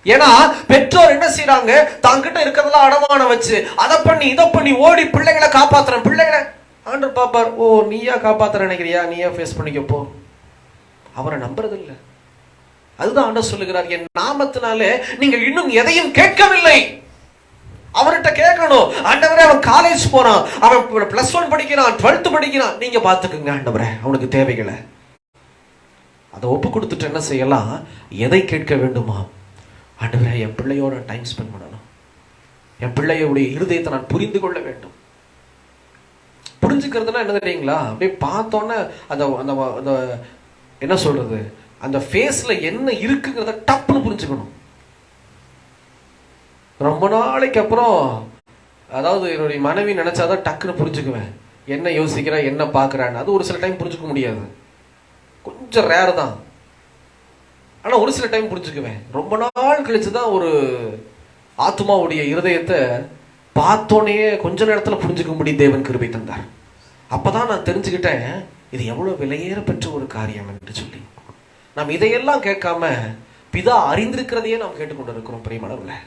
ஏன்னா பெற்றோர் என்ன செய்யறாங்க, தாங்கிட்ட இருக்கிறதெல்லாம் அடமானம் வச்சு அதை பண்ணி இதை பண்ணி ஓடி பிள்ளைகளை காப்பாத்துறேன். பிள்ளைகளை ஆண்டவர் பாப்பார், ஓ நீயா காப்பாத்துற நினைக்கிறியா, நீயா ஃபேஸ் பண்ணிக்கப்போ. அவரை நம்புறது இல்லை. அதுதான் ஆண்டவர் சொல்லுகிறார், என் நாமத்தினாலே நீங்கள் இன்னும் எதையும் கேட்கவில்லை. அவர்கிட்ட கேட்கணும். ஆண்டவரே அவன் காலேஜ் போறான், அவன் +1 படிக்கிறான், 12th படிக்கிறான், நீங்க பாத்துக்குங்க ஆண்டவரே அவனுக்கு தேவைகளை. அதை ஒப்பு கொடுத்துட்டு என்ன செய்யலாம்? எதை கேட்க வேண்டுமா? ஆண்டவரே என் பிள்ளையோட டைம் ஸ்பெண்ட் பண்ணணும், என் பிள்ளையோடைய இருதயத்தை நான் புரிந்து கொள்ள வேண்டும். புரிஞ்சுக்கிறதுனா என்ன தெரியுங்களா? அப்படியே பார்த்தோன்னே அந்த அந்த என்ன சொல்றது, அந்த ஃபேஸ்ல என்ன இருக்குங்கிறத டப்புன்னு புரிஞ்சுக்கணும். ரொம்ப நாளைக்கு அப்புறம், அதாவது என்னுடைய மனைவி நினைச்சாதான் டக்குன்னு புரிஞ்சுக்குவேன் என்ன யோசிக்கிறா என்ன பார்க்குறான்னு. அது ஒரு சில டைம் புரிஞ்சுக்க முடியாது, கொஞ்சம் ரேர் தான். ஆனால் ஒரு சில டைம் புரிஞ்சுக்குவேன். ரொம்ப நாள் கழிச்சு தான் ஒரு ஆத்மாவுடைய இருதயத்தை பார்த்தோன்னே கொஞ்ச நேரத்தில் புரிஞ்சுக்க முடியும். தேவன் கிருபை தந்தார். அப்போதான் நான் தெரிஞ்சுக்கிட்டேன் இது எவ்வளோ விலையேற பெற்ற ஒரு காரியம் என்று சொல்லி. நாம் இதையெல்லாம் கேட்காம பிதா அறிந்திருக்கிறதையே நாம் கேட்டுக்கொண்டு இருக்கிறோம். பிரியமானவர்களே,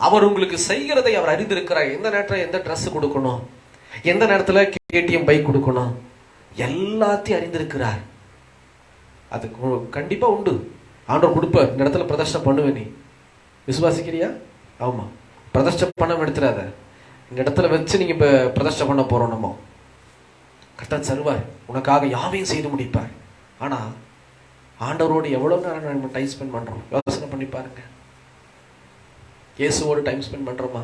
அவர் உங்களுக்கு செய்கிறதை அவர் அறிந்திருக்கிறார். எந்த நேரத்தில் எந்த ட்ரெஸ் கொடுக்கணும், எந்த நேரத்தில் KTM பைக் கொடுக்கணும், எல்லாத்தையும் அறிந்திருக்கிறார். அது கண்டிப்பா உண்டு. ஆண்டவர் கொடுப்பார். இந்த இடத்துல பிரதர்ஷனை பண்ணுவேன். நீ விசுவாசிக்கிறியா? ஆமா, பிரதர்ஷனை பண்ண எடுத்துறாத. இந்த இடத்துல வச்சு நீங்க இப்ப பிரதர்ஷனை பண்ண போறோம். நம்ம கர்த்தர் தருவார், உனக்காக யாவையும் செய்து முடிப்பார். ஆனா ஆண்டவரோடு எவ்வளவு நேரம் நம்ம டைம் ஸ்பெண்ட் பண்றோம் யோசனை பண்ணி பாருங்க. இயேசுவோடு டைம் ஸ்பெண்ட் பண்றோமா?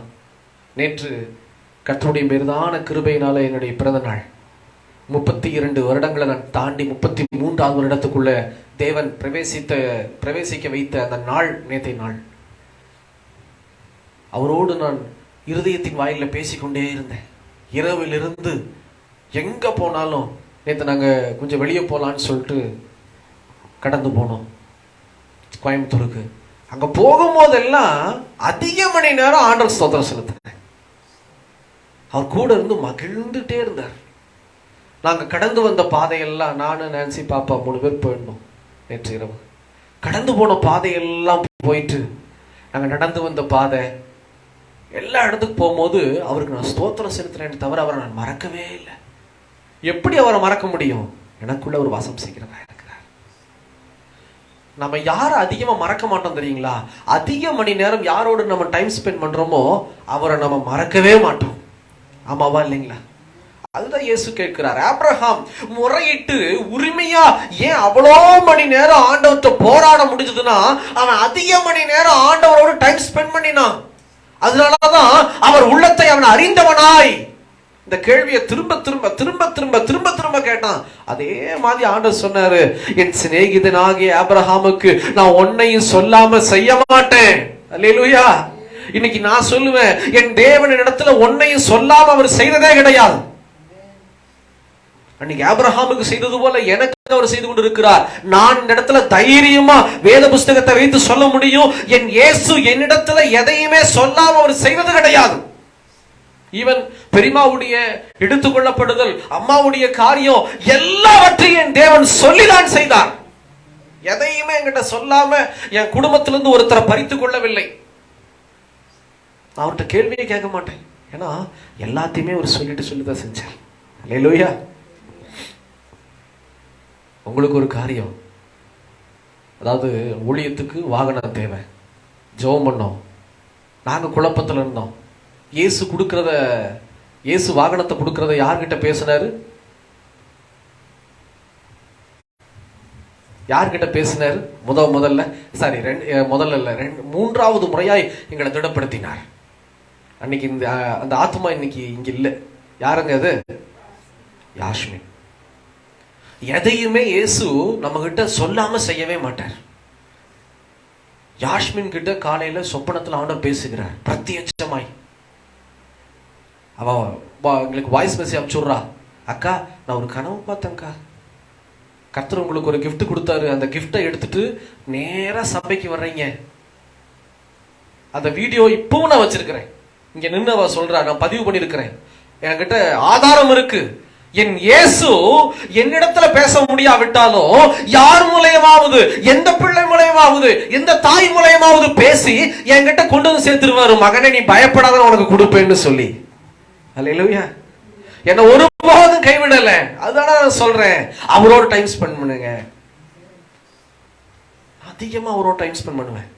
நேற்று கர்த்தருடைய பெரிதான கிருபையினால என்னுடைய பிறந்த நாள். 32 வருடங்களை நான் தாண்டி 33வது வருடத்துக்குள்ள தேவன் பிரவேசிக்க வைத்த அந்த நாள் நேற்றைய நாள். அவரோடு நான் இருதயத்தின் வாயில பேசிக்கொண்டே இருந்தேன். இரவிலிருந்து எங்க போனாலும், நேற்று நாங்க கொஞ்சம் வெளியே போலான்னு சொல்லிட்டு கடந்து போனோம் கோயம்புத்தூருக்கு. அங்க போகும்போதெல்லாம் அதிக மணி நேரம் ஆண்டவர் ஸ்தோத்திரம் செலுத்தினேன். அவர் கூட இருந்து மகிழ்ந்துட்டே இருந்தார். நாங்க கடந்து வந்த பாதையெல்லாம், நானு நான்சி பாப்பா 3 பேர் போயிருந்தோம். நேற்று இரவு கடந்து போன பாதையெல்லாம் போயிட்டு நாங்க நடந்து வந்த பாதை எல்லா இடத்துக்கு போகும்போது அவருக்கு நான் ஸ்தோத்திரம் செலுத்தினேன் தவிர அவரை நான் மறக்கவே இல்லை. எப்படி அவரை மறக்க முடியும்? எனக்குள்ள ஒரு வாசம் செய்கிறதா இருக்கிறார். நம்ம யாரை அதிகமா மறக்க மாட்டோம் தெரியுங்களா? அதிக மணி நேரம் யாரோடு நம்ம டைம் ஸ்பெண்ட் பண்றோமோ அவரை நம்ம மறக்கவே மாட்டோம். ஆமாவா இல்லைங்களா? அதுதான் இயேசு கேட்கிறார். ஆபிரகாம் முறையிட்டு உரிமையா ஏன் அவ்வளோ மணி நேரம் ஆண்டவர்கிட்ட போராட முடிஞ்சதுன்னா அவன் அதிக மணி நேரம் ஆண்டவரோடு டைம் ஸ்பெண்ட் பண்ணினான். அதனாலதான் அவர் உள்ளத்தை அவன் அறிந்தவனாய் இந்த கேள்வியை திரும்ப திரும்ப திரும்ப திரும்ப திரும்ப திரும்ப கேட்டான். அதே மாதிரி ஆண்டவர் சொன்னாரு, என் சிநேகிதனாகிய ஆபிரகாமுக்கு நான் ஒன்னையும் சொல்லாம செய்ய மாட்டேன். அல்லேலூயா. இன்னைக்கு நான் சொல்லுவேன், என் தேவனின் இடத்துல ஒன்னையும் சொல்லாம அவர் செய்ததே கிடையாது. அன்னைக்கு ஆபிரகாமுக்கு செய்தது போல எனக்கு அவர் செய்து கொண்டு இருக்கிறார். நான் இந்த இடத்துல தைரியமா வேத புஸ்தகத்தை வைத்து சொல்ல முடியும், என் இயேசு என்னிடத்துல எதையுமே சொல்லாம அவர் செய்தது கிடையாது. ஈவன் பெரியம்மாவுடைய எடுத்துக்கொள்ளப்படுதல், அம்மாவுடைய காரியம் எல்லாவற்றையும் என் தேவன் சொல்லிதான் செய்தார். எதையுமே என்கிட்ட சொல்லாம என் குடும்பத்திலிருந்து ஒருத்தரை பறித்துக் கொள்ளவில்லை. அவர்கிட்ட கேள்வியே கேட்க மாட்டேன். ஏன்னா எல்லாத்தையுமே அவர் சொல்லிதான் செஞ்சார். அல்லேலூயா. உங்களுக்கு ஒரு காரியம், அதாவது ஊழியத்துக்கு வாகனம் தேவை, ஜெபம் பண்ணோம். நாங்க குழப்பத்துல இருந்தோம். இயேசு வாகனத்தை கொடுக்கறத யார்கிட்ட பேசினாரு? யார்கிட்ட பேசினாரு? மூன்றாவது முறையாய் எங்களை திடப்படுத்தினார். அன்னைக்கு அந்த ஆத்மா இன்னைக்கு இங்க இல்ல. யாருங்க அது? யாஸ்மின். எதையுமே இயேசு நம்ம கிட்ட சொல்லாம செய்யவே மாட்டார். யாஸ்மின் கிட்ட காலையில சொப்பனத்துல ஆண்டவர் பேசுகிறார் பிரத்யட்சமாய். அவ எங்களுக்கு வாய்ஸ் மெசேஜ் அனுப்பிச்சுடுறா, அக்கா நான் ஒரு கனவு பார்த்தேன்க்கா, கர்த்தர் உங்களுக்கு ஒரு கிஃப்ட் கொடுத்தாரு, அந்த கிஃப்டை எடுத்துட்டு நேரா சபைக்கு வர்றீங்க. அந்த வீடியோ இப்பவும் நான் வச்சிருக்கிறேன். இங்க நின்று அவ சொல்றா, நான் பதிவு பண்ணிருக்கிறேன், என்கிட்ட ஆதாரம் இருக்கு. என் இயேசு என்னிடத்துல பேச முடியாவிட்டாலும் யார் மூலமாவது, எந்த பிள்ளை மூலமாவது, எந்த தாய் மூலமாவது பேசி என்கிட்ட கொண்டு வந்து சேர்த்துருவாரு. மகனே நீ பயப்படாத, உனக்கு கொடுப்பேன்னு சொல்லி. அல்லேலூயா. என்ன ஒருபோதும் கைவிடல. அதுதான நான் சொல்றேன், அவரோட டைம் ஸ்பெண்ட் பண்ணுங்க. அதிகமா அவரோட டைம் ஸ்பெண்ட் பண்ணுவேன்.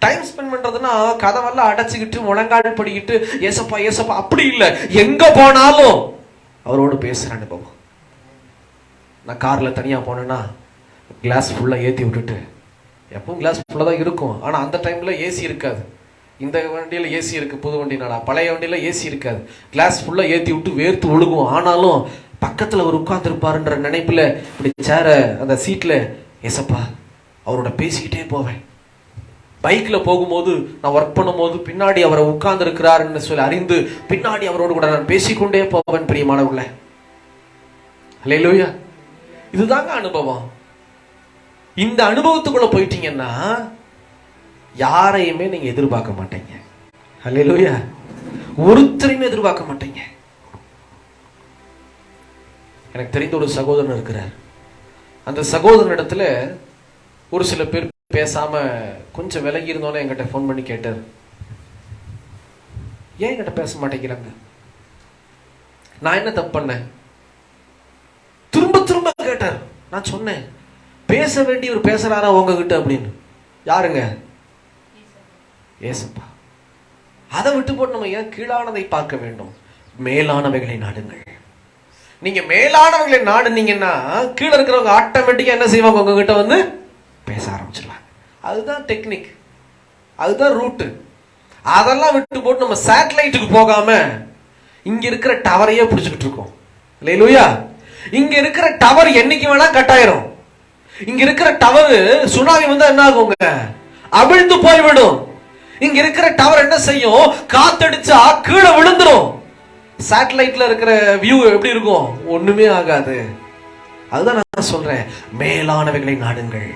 டைம் ஸ்பெண்ட் பண்றதுன்னா கதவெல்லாம் அடைச்சுக்கிட்டு முழங்கால் படிக்கிட்டு ஏசப்பா ஏசப்பா அப்படி இல்லை. எங்க போனாலும் அவரோடு பேசுற அனுபவம். நான் கார்ல தனியா போனேன்னா கிளாஸ் ஃபுல்லா ஏத்தி விட்டுட்டு, எப்பவும் கிளாஸ் ஃபுல்லா தான் இருக்கும், ஆனா அந்த டைம்ல ஏசி இருக்காது. இந்த வண்டியில ஏசி இருக்கு, புது வண்டினால. பழைய வண்டியில ஏசி இருக்காது. கிளாஸ் ஃபுல்லா ஏத்தி விட்டு வேர்த்து ஒழுகும். ஆனாலும் பக்கத்துல ஒரு உட்கார்ந்து இருப்பாருன்ற நினைப்புல இப்படி சேர அந்த சீட்ல ஏசப்பா அவரோட பேசிக்கிட்டே போவேன். பைக்ல போகும்போது, நான் ஒர்க் பண்ணும்போது பின்னாடி அவரை உட்கார்ந்து இருக்கிறாருன்னு சொல்லி அறிந்து பின்னாடி அவரோடு கூட நான் பேசிக்கொண்டே போவேன். பிரியமானவர்களே, அல்லேலூயா. இதுதாங்க அனுபவம். இந்த அனுபவத்துக்குள்ள போயிட்டீங்கன்னா யாரையுமே நீங்க எதிர்பார்க்க மாட்டீங்க. அல்லேலூயா. ஒருத்தரையுமே எதிர்பார்க்க மாட்டீங்க. எனக்கு தெரிந்த ஒரு சகோதரன் இருக்கிறார். அந்த சகோதரன் இடத்துல ஒரு சில பேர் பேசாம கொஞ்சம் விலகி இருந்தோன்னு என்கிட்ட ஃபோன் பண்ணி கேட்டார், ஏன் என்கிட்ட பேச மாட்டேங்கிறாங்க? நான் என்ன தப்பு பண்ணேன்? திரும்ப திரும்ப கேட்டார். நான் சொன்னேன், பேச வேண்டியவர் பேசுறாரா உங்ககிட்ட அப்படின்னு. யாருங்க? ஏசப்பா. அதை விட்டு போட்டு நம்ம ஏன் கீழானதை பார்க்க வேண்டும்? மேலானவைகளை நாடுங்கள். நீங்க மேலானவைகளை நாடுனீங்கன்னா கீழே இருக்கிறவங்க ஆட்டோமேட்டிக்கா என்ன செய்வாங்க? உங்ககிட்ட வந்து பேச ஆரம்பிச்சிடலாம். அதுதான் டெக்னிக், அதுதான் ரூட்டு. அதெல்லாம் விட்டு போட்டு நம்ம சேட்டலைட்டுக்கு போகாம இங்க இருக்கிற டவரையே பிடிச்சுக்கிட்டு இருக்கோம். அல்லேலூயா. இங்க இருக்கிற டவர் என்னைக்கு வேணா கட் ஆயிரும். இங்க இருக்கிற டவர் சுனாமி வந்தா என்ன ஆகுங்க? அவிழ்ந்து போய்விடும். இங்க இருக்கிற டவர் என்ன செய்யும்? காத்தடிச்சா கீழே விழுந்துரும். சேட்டலைட்ல இருக்கிற வியூ எப்படி இருக்கும்? ஒண்ணுமே ஆகாது. அதுதான் நான் சொல்றேன், மேலானவைகளை நாடுங்கள்.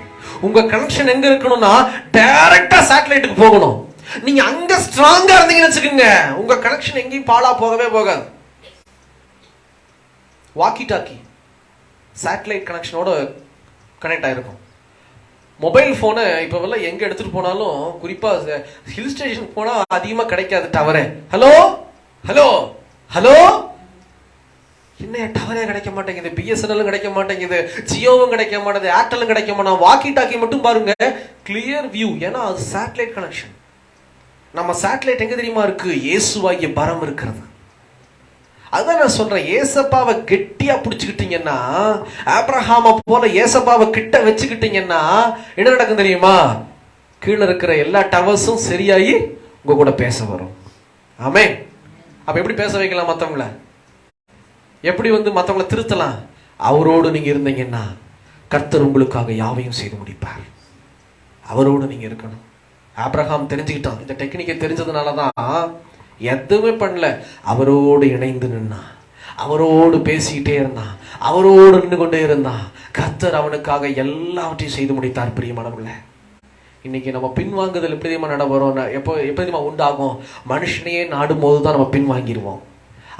உங்க கனெக்ஷன் எங்க இருக்கணும்னா டைரக்டா சேட்டலைட்டுக்கு போகணும். நீங்க அங்க ஸ்ட்ராங்கா இருந்தீங்கன்னு வச்சுக்கோங்க, உங்க கனெக்ஷன் எங்கேயும் பாழா போகவே போகாது. வாக்கி டாக்கி சேட்டலைட் கனெக்ஷனோட கனெக்ட் ஆயிருக்கும். மொபைல் போனை இப்ப எங்க எடுத்துட்டு போனாலும், குறிப்பா ஹில் ஸ்டேஷன் போனா அதிகமா கிடைக்காது டவரே. ஹலோ ஹலோ ஹலோ, என்ன டவரே கிடைக்க மாட்டேங்குது, பிஎஸ்என்எல் கிடைக்க மாட்டேங்குது, ஜியோவும் கிடைக்க மாட்டேங்குது, ஏர்டெல்லும் கிடைக்க மாட்டேங்குது. வாக்கி டாக்கி மட்டும் பாருங்க, கிளியர் வியூ. ஏன்னா அது சேட்டலைட் கனெக்ஷன். நம்ம சேட்டலைட் எங்க தெரியுமா இருக்கு? இயேசுவாகிய பரம் இருக்கிறது. அதான் நான் சொல்றேன், ஏசப்பாவை கெட்டியா பிடிச்சுக்கிட்டீங்கன்னா, ஆபிரகாம போல ஏசப்பாவை கிட்ட வச்சுக்கிட்டீங்கன்னா என்ன நடக்கும் தெரியுமா? கீழே இருக்கிற எல்லா டவர்ஸும் சரியாகி உங்க கூட பேச வரும். ஆமென். அப்ப எப்படி பேச வைக்கலாம் மத்தவங்கள? எப்படி மத்தவங்களை திருத்தலாம்? அவரோடு நீங்க இருந்தீங்கன்னா கர்த்தர் உங்களுக்காக யாவையும் செய்து முடிப்பார். அவரோடு நீங்க இருக்கணும். ஆபிரகாம் தெரிஞ்சுக்கிட்டான். இந்த டெக்னிக்கை தெரிஞ்சதுனாலதான் எதுவுமே பண்ணல, அவரோடு இணைந்து நின்னான், அவரோடு பேசிக்கிட்டே இருந்தான், அவரோடு நின்று கொண்டே இருந்தான். கர்த்தர் அவனுக்காக எல்லாவற்றையும் செய்து முடித்தார். பிரியமானவர்களே, இன்னைக்கு நம்ம பின்வாங்குதல் எப்படி தெரியுமா நடைபெறும்? எப்படி தெரியுமா உண்டாகும்? மனுஷனையே நாடும் போதுதான் நம்ம பின்வாங்கிடுவோம்.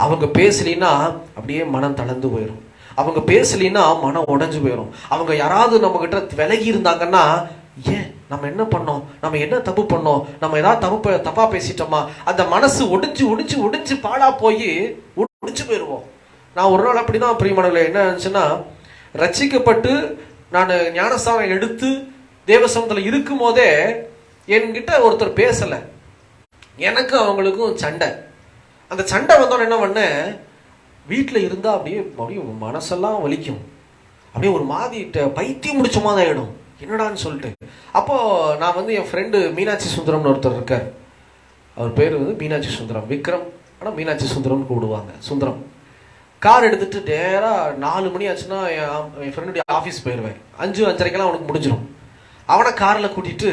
அவங்க பேசலினா அப்படியே மனம் தளர்ந்து போயிடும். அவங்க பேசலினா மனம் உடைஞ்சு போயிடும். அவங்க யாராவது நம்ம கிட்ட விலகி இருந்தாங்கன்னா, ஏன் நம்ம என்ன பண்ணோம், நம்ம என்ன தப்பு பண்ணோம், நம்ம ஏதாவது தப்பா பேசிட்டோமா, அந்த மனசு ஒடிஞ்சு ஒடிஞ்சு ஒடிஞ்சு பாழா போய் ஒடிஞ்சு போயிடுவோம். நான் ஒரு நாள் அப்படிதான் பிரியமானவர்களே, என்ன இருந்துச்சுன்னா, ரட்சிக்கப்பட்டு நான் ஞானஸ்தானம் எடுத்து தேவசமத்துல இருக்கும் போதே என்கிட்ட ஒருத்தர் பேசல. எனக்கு அவங்களுக்கும் சண்டை. அந்த சண்டை வந்தோன்னு என்ன பண்ண, வீட்டில் இருந்தா அப்படியே அப்படியே மனசெல்லாம் வலிக்கும். அப்படியே ஒரு மாதிரி பைத்தியம் முடிச்ச மாதிரி ஆயிடும். என்னடான்னு சொல்லிட்டு அப்போ நான் என் ஃப்ரெண்டு மீனாட்சி சுந்தரம்னு ஒருத்தர் இருக்கார். அவர் பேர் மீனாட்சி சுந்தரம், விக்ரம், ஆனால் மீனாட்சி சுந்தரம்னு கூப்பிடுவாங்க. சுந்தரம் கார் எடுத்துட்டு நேராக 4 மணி ஆச்சுன்னா என் ஃப்ரெண்டுடைய ஆஃபீஸ் போயிடுவேன். 5-5:30 அவனுக்கு முடிஞ்சிடும். அவனை காரில் கூட்டிட்டு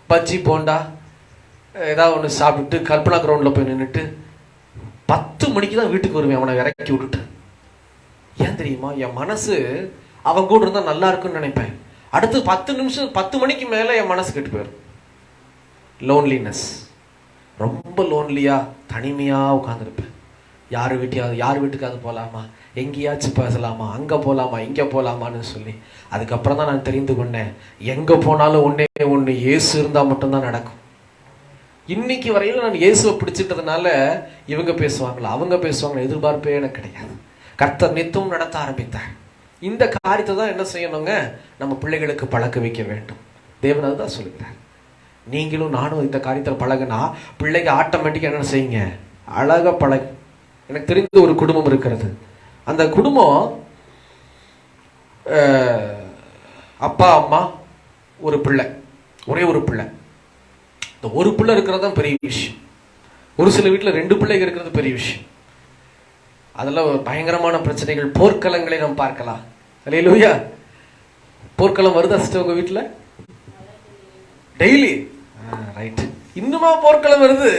பஜ்ஜி போண்டா ஏதாவது ஒன்று சாப்பிட்டு கல்பனா கிரவுண்டில் போய் நின்றுட்டு 10 மணிக்கு தான் வீட்டுக்கு வருவேன், அவனை இறக்கி விட்டுட்டு. ஏன் தெரியுமா? என் மனசு அவன் கூட இருந்தால் நல்லா இருக்குன்னு நினைப்பேன். அடுத்து 10 மணிக்கு மேலே என் மனசு கெட்டு போயிடும். லோன்லினஸ், ரொம்ப லோன்லியா தனிமையாக உட்காந்துருப்பேன். யார் வீட்டுக்காவது போகலாமா, எங்கேயாச்சும் பேசலாமா, அங்கே போகலாமா, இங்கே போகலாமான்னு சொல்லி. அதுக்கப்புறம் தான் நான் தெரிந்து கொண்டேன், எங்கே போனாலும் ஒன்று இயேசு இருந்தால் மட்டும்தான் நடக்கும். இன்னைக்கு வரையிலும் நான் இயேசுவை பிடிச்சிட்டதுனால இவங்க பேசுவாங்களா அவங்க பேசுவாங்களா எதிர்பார்ப்பே எனக்கு கிடையாது. கர்த்தர் நித்தமும் நடத்த ஆரம்பித்தார். இந்த காரியத்தை தான் என்ன செய்யணுங்க, நம்ம பிள்ளைகளுக்கு பழக்க வைக்க வேண்டும். தேவன் அதுதான் சொல்லுகிறார். நீங்களும் நானும் இந்த காரியத்தில் பழகுனா பிள்ளைங்க ஆட்டோமேட்டிக்காக என்ன செய்யுங்க, அழகாக பழகு. எனக்கு தெரிந்த ஒரு குடும்பம் இருக்கிறது. அந்த குடும்பம் அப்பா அம்மா ஒரு பிள்ளை, ஒரே ஒரு பிள்ளை. இந்த ஒரு பிள்ளை இருக்கிறது தான் பெரிய விஷயம். ஒரு சில வீட்டில் 2 பிள்ளைங்க இருக்கிறது பெரிய விஷயம். அதெல்லாம் பயங்கரமான பிரச்சனைகள், போர்க்களங்களை நாம் பார்க்கலாம். அல்லேலூயா. போர்க்களம் வருதா சிஸ்டர் உங்க வீட்டில்? Daily right. இன்னுமா போர்க்களம் வருது?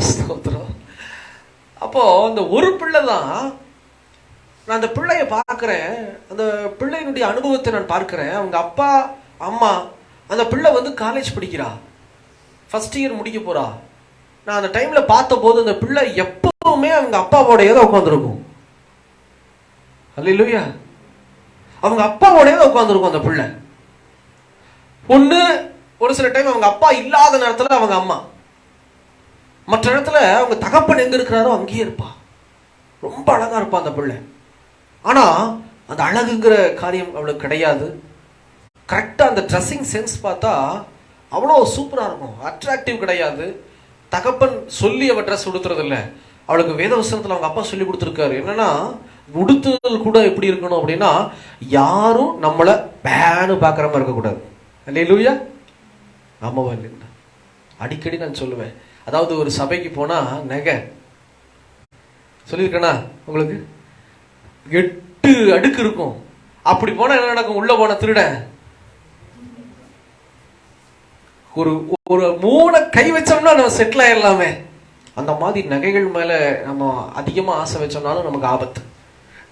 ஸ்தோத்திரம். அப்போ அந்த ஒரு பிள்ளை தான், நான் அந்த பிள்ளைய பார்க்கிறேன், அந்த பிள்ளையினுடைய அனுபவத்தை நான் பார்க்கிறேன். அவங்க அப்பா அம்மா, அந்த பிள்ளை காலேஜ் படிக்கிறா, ஃபர்ஸ்ட் இயர் முடிக்க போறா. நான் அந்த டைம்ல பார்த்த போது அந்த பிள்ளை எப்பவுமே அவங்க அப்பாவோடையே தான் உட்காந்துருக்கும். அல்லேலூயா. அவங்க அப்பாவோடையே தான் உட்காந்துருக்கும் அந்த பிள்ளை. ஒரு சில டைம் அவங்க அப்பா இல்லாத நேரத்துல அவங்க அம்மா, மற்ற இடத்துல அவங்க தகப்பன் எங்க இருக்கிறாரோ அங்கேயே இருப்பா. ரொம்ப அழகா இருப்பா அந்த பிள்ளை. ஆனா அந்த அழகுங்கிற காரியம் அவளுக்கு கிடையாது. கரெக்டா அந்த ட்ரெஸ்ஸிங் சென்ஸ் பார்த்தா அவ்வளோ சூப்பரா இருக்கும். அட்ராக்டிவ் கிடையாது. தகப்பன் சொல்லி அவ ட்ரெஸ் உடுத்துறது இல்லை. அவளுக்கு வேதவசனத்துல அவங்க அப்பா சொல்லி கொடுத்துருக்காரு. என்னன்னா, உடுத்துதல் கூட எப்படி இருக்கணும் அப்படின்னா, யாரும் நம்மளை பேனு பார்க்குற மாதிரி இருக்கக்கூடாது. அல்லேலூயா. ஆமாவா இல்லைங்களா? அடிக்கடி நான் சொல்லுவேன், அதாவது ஒரு சபைக்கு போனா நகை சொல்லியிருக்கேனா உங்களுக்கு? 8 அடுக்கு இருக்கும். அப்படி போனா என்ன நடக்கும்? உள்ள போன திருட ஒரு ஒரு 3 கை வச்சோம்னா நம்ம செட்டில் ஆயிடலாமே. அந்த மாதிரி நகைகள் மேல நம்ம அதிகமா ஆசை வச்சோம்னாலும் நமக்கு ஆபத்து.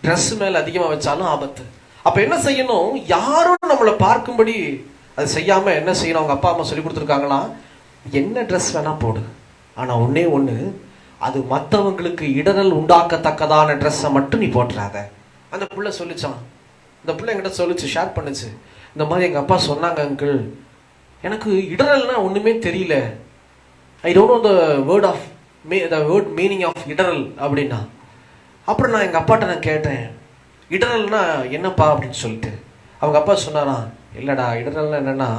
ட்ரெஸ் மேல அதிகமா வச்சாலும் ஆபத்து. அப்ப என்ன செய்யணும்? யாரும் நம்மளை பார்க்கும்படி அது செய்யாம என்ன செய்யணும்? அவங்க அப்பா அம்மா சொல்லி கொடுத்துருக்காங்களா, என்ன ட்ரெஸ் வேணா போடு, ஆனா ஒன்னே ஒண்ணு, அது மற்றவங்களுக்கு இடரல் உண்டாக்கத்தக்கதான ட்ரெஸ்ஸை மட்டும் நீ போட்டுறாத. அந்த பிள்ளை சொல்லிச்சான். இந்த பிள்ளை என்கிட்ட சொல்லிச்சு, ஷேர் பண்ணுச்சு. இந்த மாதிரி எங்க அப்பா சொன்னாங்க அங்கிள், எனக்கு இடரல்னா ஒண்ணுமே தெரியல. I don't know the word meaning of இடரல் அப்படின்னா. அப்புறம் நான் எங்க அப்பாட்ட நான் கேட்டேன், இடரல்னா என்னப்பா அப்படின்னு சொல்லிட்டு. அவங்க அப்பா சொன்னாராம், இல்லடா இடரல்னா என்னன்னா,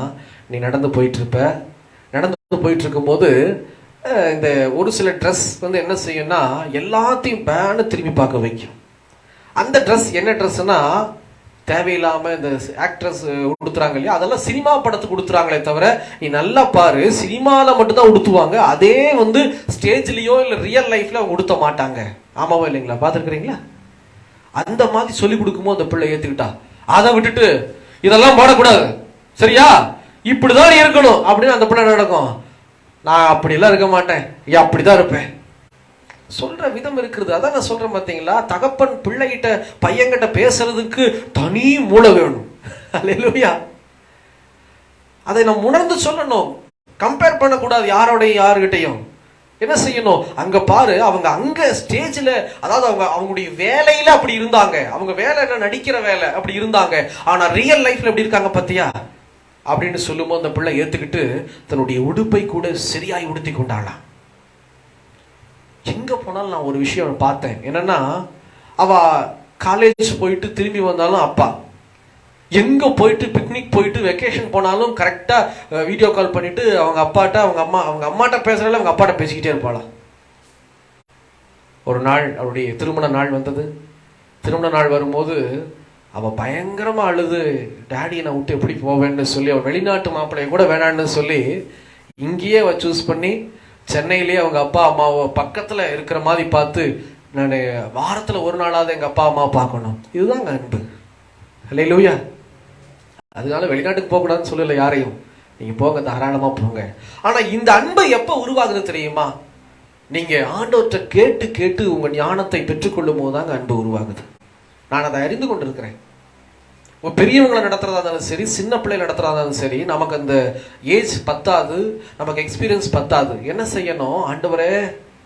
நீ நடந்து போயிட்டு இருப்ப, நடந்து போயிட்டு இருக்கும்போது இந்த ஒரு சில ட்ரெஸ் வந்து என்ன செய்யும்னா எல்லாத்தையும் பேனு திரும்பி பார்க்க வைக்கும். அந்த ட்ரெஸ் என்ன ட்ரெஸ்னா, தேவையில்லாம இந்த ஆக்ட்ரஸ் உடுத்துறாங்க இல்லையா, அதெல்லாம் சினிமா படத்துக்கு கொடுத்துறாங்களே தவிர, நீ நல்லா பாரு, சினிமால மட்டும் தான் உடுத்துவாங்க. அதே வந்து ஸ்டேஜ்லயோ இல்ல ரியல் லைஃப்ல அவங்க உடுத்த மாட்டாங்க. ஆமாவா இல்லைங்களா? பாத்துருக்கீங்களா? அந்த மாதிரி சொல்லி கொடுக்கும்போது அந்த பிள்ளை ஏத்துக்கிட்டா. அதை விட்டுட்டு இதெல்லாம் போடக்கூடாது, சரியா, இப்படிதான் இருக்கணும் அப்படின்னு அந்த பிள்ளை நடக்கும். நான் அப்படிலாம் இருக்க மாட்டேன், அப்படிதான் இருப்பேன். சொல்ற விதம் இருக்குது. அதான் நான் சொல்றேன் பாத்தீங்களா, தகப்பன் பிள்ளைகிட்ட பையன்கிட்ட பேசுறதுக்கு தனி மூளை வேணும். அல்லேலூயா. அதை நம்ம உணர்ந்து சொல்லணும். கம்பேர் பண்ணக்கூடாது யாருகிட்டையும். என்ன செய்யணும்? அங்க பாரு, அவங்க அங்க ஸ்டேஜ்ல, அதாவது அவங்களுடைய வேலையில அப்படி இருந்தாங்க. அவங்க வேலை என்ன, நடிக்கிற வேலை, அப்படி இருந்தாங்க. ஆனா ரியல் லைஃப்ல எப்படி இருக்காங்க பாத்தியா அப்படின்னு சொல்லும்போது அந்த பிள்ளை ஏத்துக்கிட்டு தன்னுடைய உடுப்பை கூட சரியாய் உடுத்தி கொண்டாளாம். எங்க போனாலும் நான் ஒரு விஷயம் பார்த்தேன். என்னன்னா, அவ காலேஜ் போயிட்டு திரும்பி வந்தாலும் அப்பா, எங்க போயிட்டு பிக்னிக் போயிட்டு வெக்கேஷன் போனாலும் கரெக்டா வீடியோ கால் பண்ணிட்டு அவங்க அப்பாட்ட அவங்க அம்மாட்ட பேசுறதுல அவங்க அப்பாட்ட பேசிக்கிட்டே இருப்பாளாம். ஒரு நாள் அவருடைய திருமண நாள் வந்தது. திருமண நாள் வரும்போது அவ பயங்கரமா அழுது, டாடியை நான் விட்டு எப்படி போவேன்னு சொல்லி, அவ வெளிநாட்டு மாப்பிள்ளைய கூட வேணான்னு சொல்லி இங்கேயே அவ சூஸ் பண்ணி சென்னையிலேயே அவங்க அப்பா அம்மாவை பக்கத்துல இருக்கிற மாதிரி பார்த்து, நான் வாரத்துல ஒரு நாளாவது எங்க அப்பா அம்மாவை பார்க்கணும். இதுதாங்க அன்பு. அல்லேலூயா. அதனால வெளிநாட்டுக்கு போக கூடாதுன்னு சொல்லல யாரையும், நீங்க போங்க, தாராளமா போங்க. ஆனா இந்த அன்பை எப்ப உருவாகுது தெரியுமா? நீங்க ஆண்டவற்றை கேட்டு கேட்டு உங்க ஞானத்தை பெற்றுக்கொள்ளும் போதுதாங்க அன்பு உருவாகுது. நான் அதை அறிந்து கொண்டிருக்கிறேன். பெரியவங்களை நடத்துறதா இருந்தாலும் சரி, சின்ன பிள்ளை நடத்துறதா இருந்தாலும் சரி, நமக்கு அந்த ஏஜ் பத்தாது, நமக்கு எக்ஸ்பீரியன்ஸ் பத்தாது. என்ன செய்யணும்? ஆண்டவரே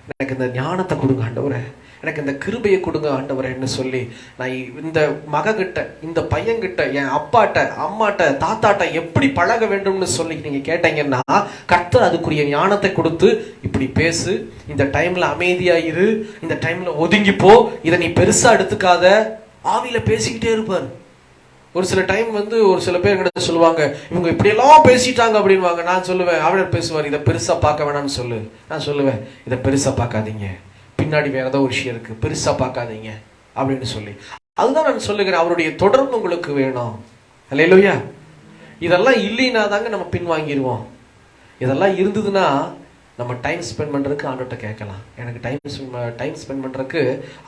எனக்கு இந்த ஞானத்தை கொடுங்க, ஆண்டவரே எனக்கு இந்த கிருபையை கொடுங்க ஆண்டவரேன்னு சொல்லி, நான் இந்த மககிட்ட, இந்த பையன்கிட்ட, என் அப்பாட்ட, அம்மாட்ட, தாத்தாட்ட எப்படி பழக வேண்டும்னு சொல்லி நீங்க கேட்டீங்கன்னா, கர்த்தர் அதுக்குரிய ஞானத்தை கொடுத்து, இப்படி பேசு, இந்த டைம்ல அமைதியா இரு, இந்த டைம்ல ஒதுங்கி போ, இதை நீ பெருசா எடுத்துக்காத, ஆவியில பேசிக்கிட்டே இருப்பார். ஒரு சில டைம் வந்து ஒரு சில பேர் கிட்ட சொல்லுவாங்க, இவங்க இப்படியெல்லாம் பேசிட்டாங்க அப்படின்வாங்க. நான் சொல்லுவேன், ஆவியானவர் பேசுவார், இதை பெருசா பார்க்க வேணாம்னு சொல்லு. நான் சொல்லுவேன், இதை பெருசா பார்க்காதீங்க, பின்னாடி வேற ஏதோ ஒரு விஷயம் இருக்கு, பெருசா பார்க்காதீங்க அப்படின்னு சொல்லி. அதுதான் நான் சொல்லுகிறேன், அவருடைய தொடர்பு உங்களுக்கு வேணும். அல்லேலூயா. இதெல்லாம் இல்லைன்னா தாங்க நம்ம பின்வாங்கிடுவோம். இதெல்லாம் இருந்ததுன்னா நம்ம டைம் ஸ்பெண்ட் பண்றதுக்கு ஆண்டவர்கிட்ட கேட்கலாம். எனக்கு டைம் ஸ்பெண்ட் பண்றதுக்கு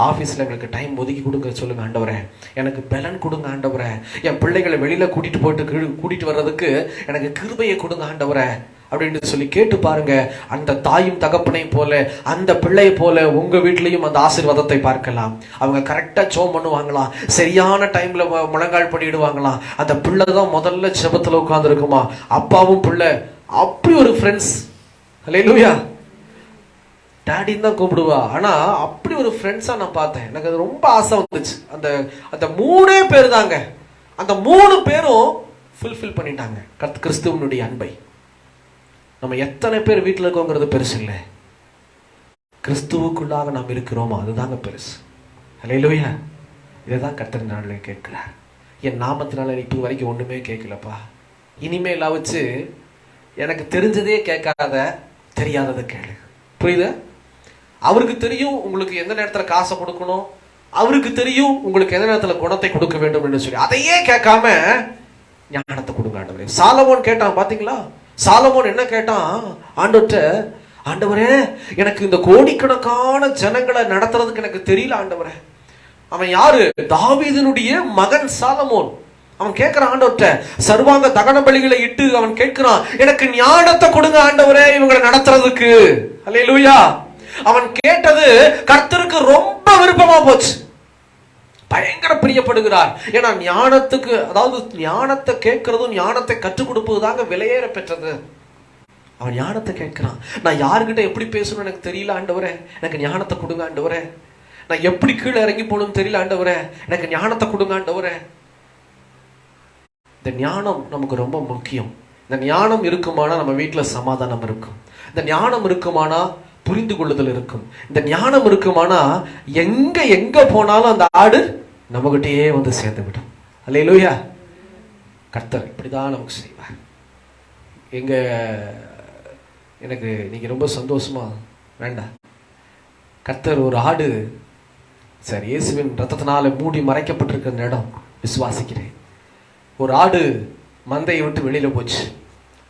ஆஃபீஸில் எங்களுக்கு டைம் ஒதுக்கி கொடுங்க சொல்லுங்க ஆண்டவரே. எனக்கு பலன் கொடுங்க ஆண்டவரே. என் பிள்ளைகளை வெளியில கூட்டிட்டு வர்றதுக்கு எனக்கு கிருபையை கொடுங்க ஆண்டவரே அப்படின்னு சொல்லி கேட்டு பாருங்க. அந்த தாயும் தகப்பனை போல, அந்த பிள்ளையை போல உங்க வீட்லயும் அந்த ஆசீர்வாதத்தை பார்க்கலாம். அவங்க கரெக்டா ஜெபம் பண்ணுவாங்களாம், சரியான டைம்ல முழங்கால் பண்ணிடுவாங்களாம். அந்த பிள்ளை தான் முதல்ல ஜெபத்துல உட்கார்ந்து இருக்குமா, அப்பாவும் பிள்ளை அப்படி ஒரு ஃப்ரெண்ட்ஸ். அல்லேலூயா. டாடின்னு தான் கூப்பிடுவா, ஆனா அப்படி ஒரு ஃப்ரெண்ட்ஸா நான் பார்த்தேன். எனக்கு அது ரொம்ப ஆசை வந்துச்சு. அந்த 3 பேர் தாங்க, அந்த 3 பேரும் ஃபுல்ஃபில் பண்ணிட்டாங்க கிறிஸ்துவனுடைய அன்பை. நம்ம எத்தனை பேர் வீட்டில் இருக்கோங்கிறது பெருசு இல்லை, கிறிஸ்துவுக்குள்ளாக நாம் இருக்கிறோமா அதுதாங்க பெருசு. அல்லேலூயா. இதைதான் கர்த்தர் நாளில் கேட்கிறார். என் நாமத்தினால இப்போ வரைக்கும் ஒண்ணுமே கேட்கலப்பா, இனிமேல் வச்சு எனக்கு தெரிஞ்சதே கேட்காத, தெரியாததை கேளு. புரியுது? அவருக்கு தெரியும் உங்களுக்கு எந்த நேரத்துல காசை கொடுக்கணும், அவருக்கு தெரியும் உங்களுக்கு எந்த நேரத்துல குணத்தை கொடுக்க வேண்டும் என்று சொல்லி, அதையே கேட்காம ஞானத்தை கொடுங்க ஆண்டவரே. சாலமோன் கேட்டான் பாத்தீங்களா? சாலமோன் என்ன கேட்டான் ஆண்டவர்கிட்ட? ஆண்டவரே, எனக்கு இந்த கோடிக்கணக்கான ஜனங்களை நடத்துறதுக்கு எனக்கு தெரியல ஆண்டவரே. அவன் யாரு? தாவீதினுடைய மகன் சாலமோன். அவன் கேட்கிறான் ஆண்டவர்கிட்ட, சர்வாங்க தகன பலிகளை இட்டு அவன் கேட்கிறான், எனக்கு ஞானத்தை கொடுங்க ஆண்டவரே இவங்களை நடத்துறதுக்கு. அல்லேலூயா. அவன் கேட்டது கர்த்தருக்கு ரொம்ப விருப்பமா போச்சு. பயங்கர பிரியப்படுகிறார். ஏன்னா ஞானத்துக்கு, அதாவது ஞானத்தை கேட்கறதும் ஞானத்தை கற்றுக் கொடுப்பதுதாங்க விலையேற பெற்றது. அவன் ஞானத்தை கேட்கிறான். நான் யாருக்கிட்ட எப்படி பேசணும்னு எனக்கு தெரியல ஆண்டவரே, எனக்கு ஞானத்தை கொடுங்க ஆண்டவரே. நான் எப்படி கீழே இறங்கி போகணும்னு தெரியல ஆண்டவரே, எனக்கு ஞானத்தை கொடுங்க ஆண்டவரே. இந்த ஞானம் நமக்கு ரொம்ப முக்கியம். இந்த ஞானம் இருக்குமானா நம்ம வீட்டில் சமாதானம் இருக்கும். இந்த ஞானம் இருக்குமானா புரிந்து கொள்ளுதல் இருக்கும். இந்த ஞானம் இருக்குமானா எங்க போனாலும் அந்த ஆடு நம்மகிட்டயே வந்து சேர்ந்து விடும். அல்லேலூயா. கர்த்தர் இப்படிதான் நமக்கு செய்வார். எனக்கு நீங்க ரொம்ப சந்தோஷமா வேண்டாம். கர்த்தர் ஒரு ஆடு, சரி, இயேசுவின் ரத்தத்தினால மூடி மறைக்கப்பட்டிருக்கிற இடம் விசுவாசிக்கிறேன். ஒரு ஆடு மந்தையை விட்டு வெளியில போச்சு.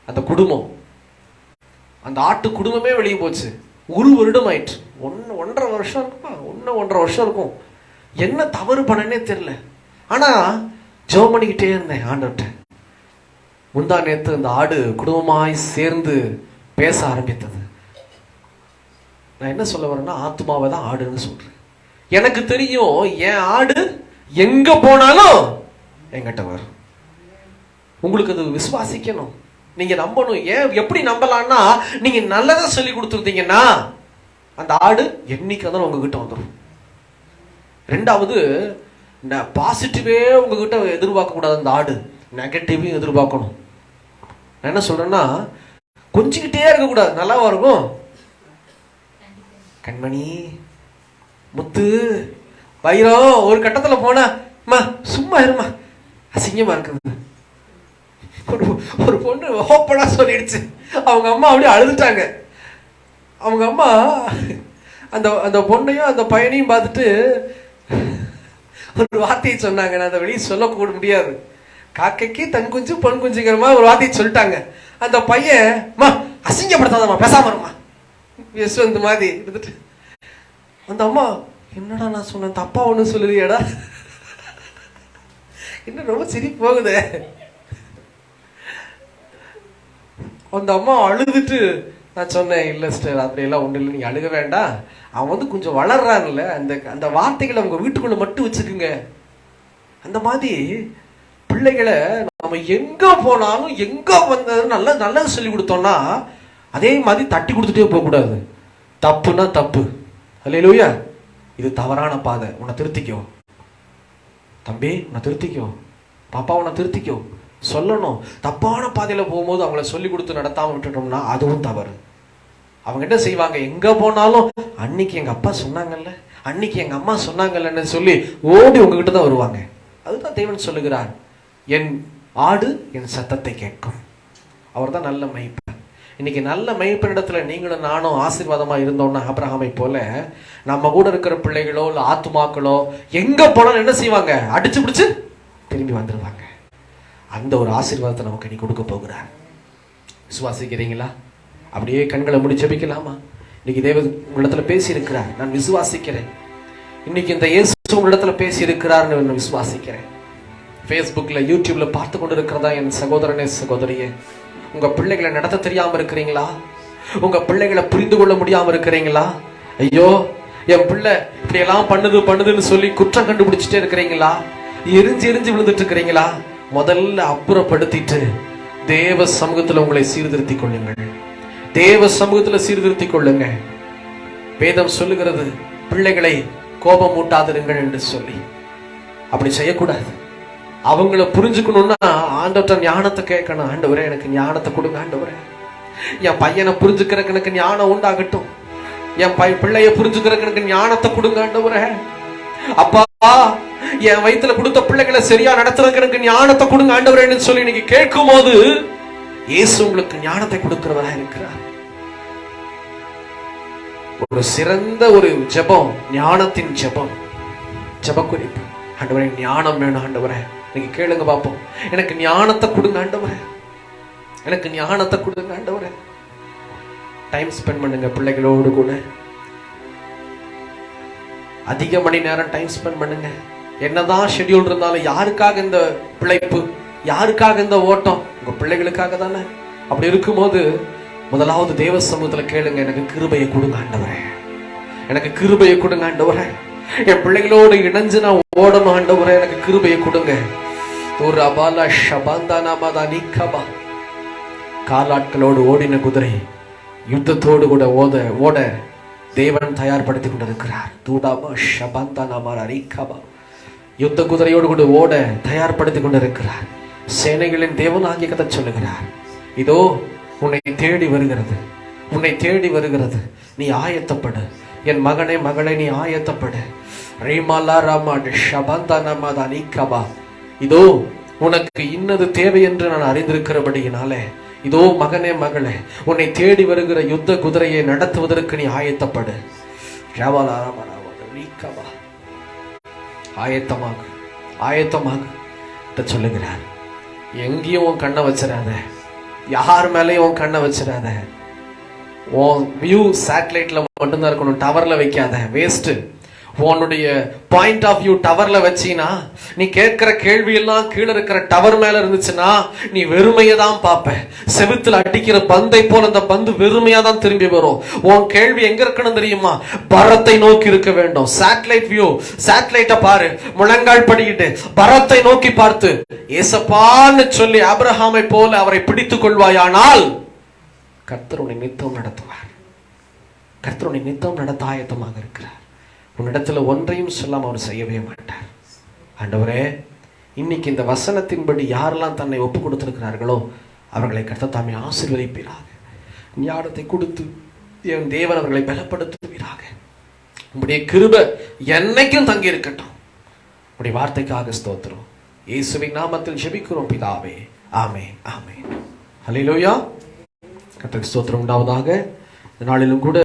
அந்த குடும்பம், அந்த ஆட்டு குடும்பமே வெளியே போச்சு. 1 வருடம் ஆயிற்று. 1.5 வருஷம் இருக்குமா? 1.5 வருஷம் இருக்கும். என்ன தவறு பண்ணனே தெரியல. ஆனா ஜெபம் பண்ணிக்கிட்டே இருந்தேன் ஆண்டவர்கிட்ட. முந்தா நேத்து அந்த ஆடு குடும்பமாய் சேர்ந்து பேச ஆரம்பித்தது. நான் என்ன சொல்ல வரேன்னா, ஆத்மாவை தான் ஆடுன்னு சொல்றேன். எனக்கு தெரியும் என் ஆடு எங்க போனாலும் என்கிட்ட வரும். உங்களுக்கு அது விசுவாசிக்கணும், நீங்க நம்பணும். ஏன் எப்படி நம்பலாம்னா, நீங்க நல்லதை சொல்லி கொடுத்துருந்தீங்கன்னா அந்த ஆடு என்னைக்கு இருந்தாலும் உங்ககிட்ட வந்துடும். 2வது, பாசிட்டிவே உங்ககிட்ட எதிர்பார்க்க கூடாது. அந்த ஆடு நெகட்டிவையும் எதிர்பார்க்கணும். நான் என்ன சொல்றேன்னா, கொஞ்சிக்கிட்டே இருக்கக்கூடாது. நல்லா இருக்கும். கண்மணி, முத்து, வைரம், ஒரு கட்டத்துல போனா சும்மா இருமா, அசிங்கமா இருக்குது. ஒரு பொண்ணு ஓப்பனா சொல்லிடுச்சு. அவங்க அம்மா அப்படியே அழுதுட்டாங்க. அவங்க அம்மா அந்த பொண்ணையும் அந்த பையனையும் பார்த்துட்டு ஒரு வார்த்தையை சொன்னாங்க. நான் அதை வெளியே சொல்லக்கூட முடியாது. காக்கைக்கு தன் குஞ்சு பொன் குஞ்சுங்கிற மாதிரி ஒரு வார்த்தையை சொல்லிட்டாங்க. அந்த பையன், அசிங்கப்படுத்தாதம்மா, பேசாம இருமா, யஸ்வந்த் மாதிரி இருந்துட்டு. அந்த அம்மா, என்னடா நான் சொன்னேன், தப்பா ஒண்ணு சொல்லுறியாடா? என்ன ரொம்ப சிரிப்பு போகுது. அந்த அம்மா அழுதுட்டு, நான் சொன்னேன், இல்லை சிஸ்டர், அப்படியெல்லாம் ஒன்றும் இல்லை, நீங்க அழுக வேண்டாம். அவன் வந்து கொஞ்சம் வளர்றான்ல, அந்த வார்த்தைகளை உங்க வீட்டுக்குள்ள மட்டும் வச்சுக்குங்க. அந்த மாதிரி பிள்ளைகளை நம்ம எங்க போனாலும் எங்க வந்தது நல்லது சொல்லி கொடுத்தோம்னா அதே மாதிரி தட்டி கொடுத்துட்டே போக கூடாது. தப்புன்னா தப்பு. அல்லேலூயா. இது தவறான பாதை, உன்னை திருத்திக்கோ தம்பி, உன்னை திருத்திக்கோ பாப்பா, உன்னை திருத்திக்கோ சொல்லணும். தப்பான பாதையில போகும்போது அவங்கள சொல்லி கொடுத்து நடத்தாம விட்டுட்டோம்னா அதுவும் தவறு. அவங்க என்ன செய்வாங்க, எங்க போனாலும் அன்னைக்கு எங்க அப்பா சொன்னாங்கல்ல, அன்னைக்கு எங்க அம்மா சொன்னாங்கல்லன்னு சொல்லி ஓடி உங்ககிட்ட தான் வருவாங்க. அதுதான் தேவன் சொல்லுகிறார், என் ஆடு என் சத்தத்தை கேட்கும். அவர் தான் நல்ல மேய்ப்பன். இன்னைக்கு நல்ல மேய்ப்பனிடத்துல நீங்களும் நானும் ஆசீர்வாதமா இருந்தோம்னா, ஆபிரகாமை போல நம்ம கூட இருக்கிற பிள்ளைகளோ இல்ல ஆத்துமாக்களோ எங்க போனாலும் என்ன செய்வாங்க, அடிச்சு பிடிச்சு திரும்பி வந்துருவாங்க. அந்த ஒரு ஆசீர்வாதத்தை நமக்கு நீ கொடுக்க போகிறார். விசுவாசிக்கிறீங்களா? அப்படியே கண்களை மூடி ஜெபிக்கலாமா? இன்னைக்கு தேவன் உங்களிடத்துல பேசி இருக்கிறார், நான் விசுவாசிக்கிறேன். இன்னைக்கு இந்த இயேசு உங்களிடத்துல பேசி இருக்கிறார், நான் விசுவாசிக்கிறேன். ஃபேஸ்புக்ல யூடியூப்ல பார்த்து கொண்டு இருக்கிறதா என் சகோதரனே சகோதரியே, உங்க பிள்ளைகளை நடத்த தெரியாம இருக்கிறீங்களா? உங்க பிள்ளைகளை புரிந்து கொள்ள முடியாம இருக்கிறீங்களா? ஐயோ என் பிள்ளை இப்படி எல்லாம் பண்ணுதுன்னு சொல்லி குற்றம் கண்டுபிடிச்சிட்டே இருக்கிறீங்களா? எரிஞ்சு விழுந்துட்டு இருக்கிறீங்களா? முதல்ல அப்புறப்படுத்திட்டு தேவ சமூகத்துல உங்களை சீர்திருத்திக் கொள்ளுங்கள். தேவ சமூகத்துல சீர்திருத்திக் கொள்ளுங்க. வேதம் சொல்லுகிறது, பிள்ளைகளை கோபம் மூட்டாதிருங்கள் என்று சொல்லி. அப்படி செய்யக்கூடாது. அவங்கள புரிஞ்சுக்கணும்னா ஆண்டவர்ட்ட ஞானத்தை கேட்கணும். ஆண்டவரே எனக்கு ஞானத்தை கொடுங்க ஆண்டவரே. என் பையனை புரிஞ்சுக்கிறக்கு எனக்கு ஞானம் உண்டாகட்டும். என் பிள்ளைய புரிஞ்சுக்கிறக்கு எனக்கு ஞானத்தை கொடுங்க ஆண்டவரே. அப்பா, என் வயித்துல கொடுத்த பிள்ளைகளை சரியா நடத்துறதுக்கு எனக்கு ஞானத்தை கொடுங்க ஆண்டவரேன்னு சொல்லி நீங்க கேட்கும் போது இயேசு உங்களுக்கு ஞானத்தை கொடுக்கிறவரா இருக்கிறார். ஒரு சிறந்த ஒரு ஜெபம், ஞானத்தின் ஜெபம், ஜெப குறிப்பு. ஆண்டவரே ஞானம் வேணும் ஆண்டவரே. நீங்க கேளுங்க பாப்போம். எனக்கு ஞானத்தை கொடுங்க ஆண்டவரே, எனக்கு ஞானத்தை கொடுங்க ஆண்டவரே. டைம் ஸ்பெண்ட் பண்ணுங்க பிள்ளைகளோடு கூட. அதிக மணி நேரம் டைம் ஸ்பெண்ட் பண்ணுங்க. என்னதான் ஷெட்யூல் இருந்தாலும் யாருக்காக இந்த பிழைப்பு, யாருக்காக இந்த ஓட்டம்? உங்க பிள்ளைகளுக்காக தானே. அப்படி இருக்கும்போது முதலாவது தேவ சமூகத்துல கேளுங்க, எனக்கு கிருபையை கொடுங்க ஆண்டவரே, எனக்கு கிருபையை கொடுங்க ஆண்டவரே, என் பிள்ளைகளோடு இணைஞ்சு நான் ஓடணும் ஆண்டவரே, எனக்கு கிருபையை கொடுங்க. காலாட்களோடு ஓடின குதிரை யுத்தத்தோடு கூட ஓட தேவன் தயார்படுத்தி கொண்டிருக்கிறார். யுத்த குதிரையோடு கூட ஓட தயார்படுத்தி கொண்டிருக்கிறார். சேனைகளின் தேவன் ஆகிய கதை சொல்லுகிறார், இதோ உன்னை தேடி வருகிறது, உன்னை தேடி வருகிறது, நீ ஆயத்தப்படு என் மகனே மகளே, நீ ஆயத்தப்படு. இதோ உனக்கு இன்னது தேவை என்று நான் அறிந்திருக்கிறபடியினாலே, இதோ மகனே மகளே, உன்னை தேடி வருகிற யுத்த குதிரையை நடத்துவதற்கு நீ ஆயத்தப்படு. ஆயத்தமாக ஆயத்தமாக சொல்லுகிறார். எங்கேயும் உன் கண்ணை வச்சிடாத, யார் மேலேயும் உன் கண்ணை வச்சிடாத. உன் வியூ சேட்டலைட்ல மட்டும்தான் இருக்கணும், டவர்ல வைக்காத, வேஸ்ட். உன்னுடைய பாயிண்ட் ஆஃப் வியூ டவர்ல வச்சீனா, நீ கேட்கிற கேள்வி எல்லாம் கீழே இருக்கிற டவர் மேல இருந்துச்சுன்னா நீ வெறுமையை தான் பார்ப்ப. செவுத்துல அடிக்கிற பந்தை போல அந்த பந்து வெறுமையா தான் திரும்பி வரும். உன் கேள்வி எங்க இருக்கணும் தெரியுமா? பரத்தை நோக்கி இருக்க வேண்டும். சேட்டலைட் வியூ, சேட்டலைட்ட பாரு, முழங்கால் படிக்கிட்டு பரத்தை நோக்கி பார்த்து ஏசப்பான்னு சொல்லி ஆபிரகாமை போல அவரை பிடித்துக் கொள்வாயானால் கர்த்தர் உன்னை நித்தம் நடத்துவார். கர்த்தர் உன்னை நித்தம் நடத்த ஆயத்தமாக இருக்கிறார். உன்னிடத்துல ஒன்றையும் சொல்லாம அவர் செய்யவே மாட்டார். ஆண்டவரே, இன்னைக்கு இந்த வசனத்தின்படி யாரெல்லாம் தன்னை ஒப்பு கொடுத்திருக்கிறார்களோ அவர்களை கர்த்தர் தாமே ஆசீர்வதிப்பீராக. ஞானத்தை கொடுத்து என் தேவன் அவர்களை பலப்படுத்துவீராக. உம்முடைய கிருபை என்னைக்கும் தங்கி இருக்கட்டும். உம்முடைய வார்த்தைக்காக ஸ்தோத்திரம். இயேசுவின் நாமத்தில் ஜெபிக்கிறோம் பிதாவே, ஆமென், ஆமென். ஹல்லேலூயா. கர்த்தருக்கு ஸ்தோத்திரம் உண்டாவதாக. இந்த நாளிலும் கூட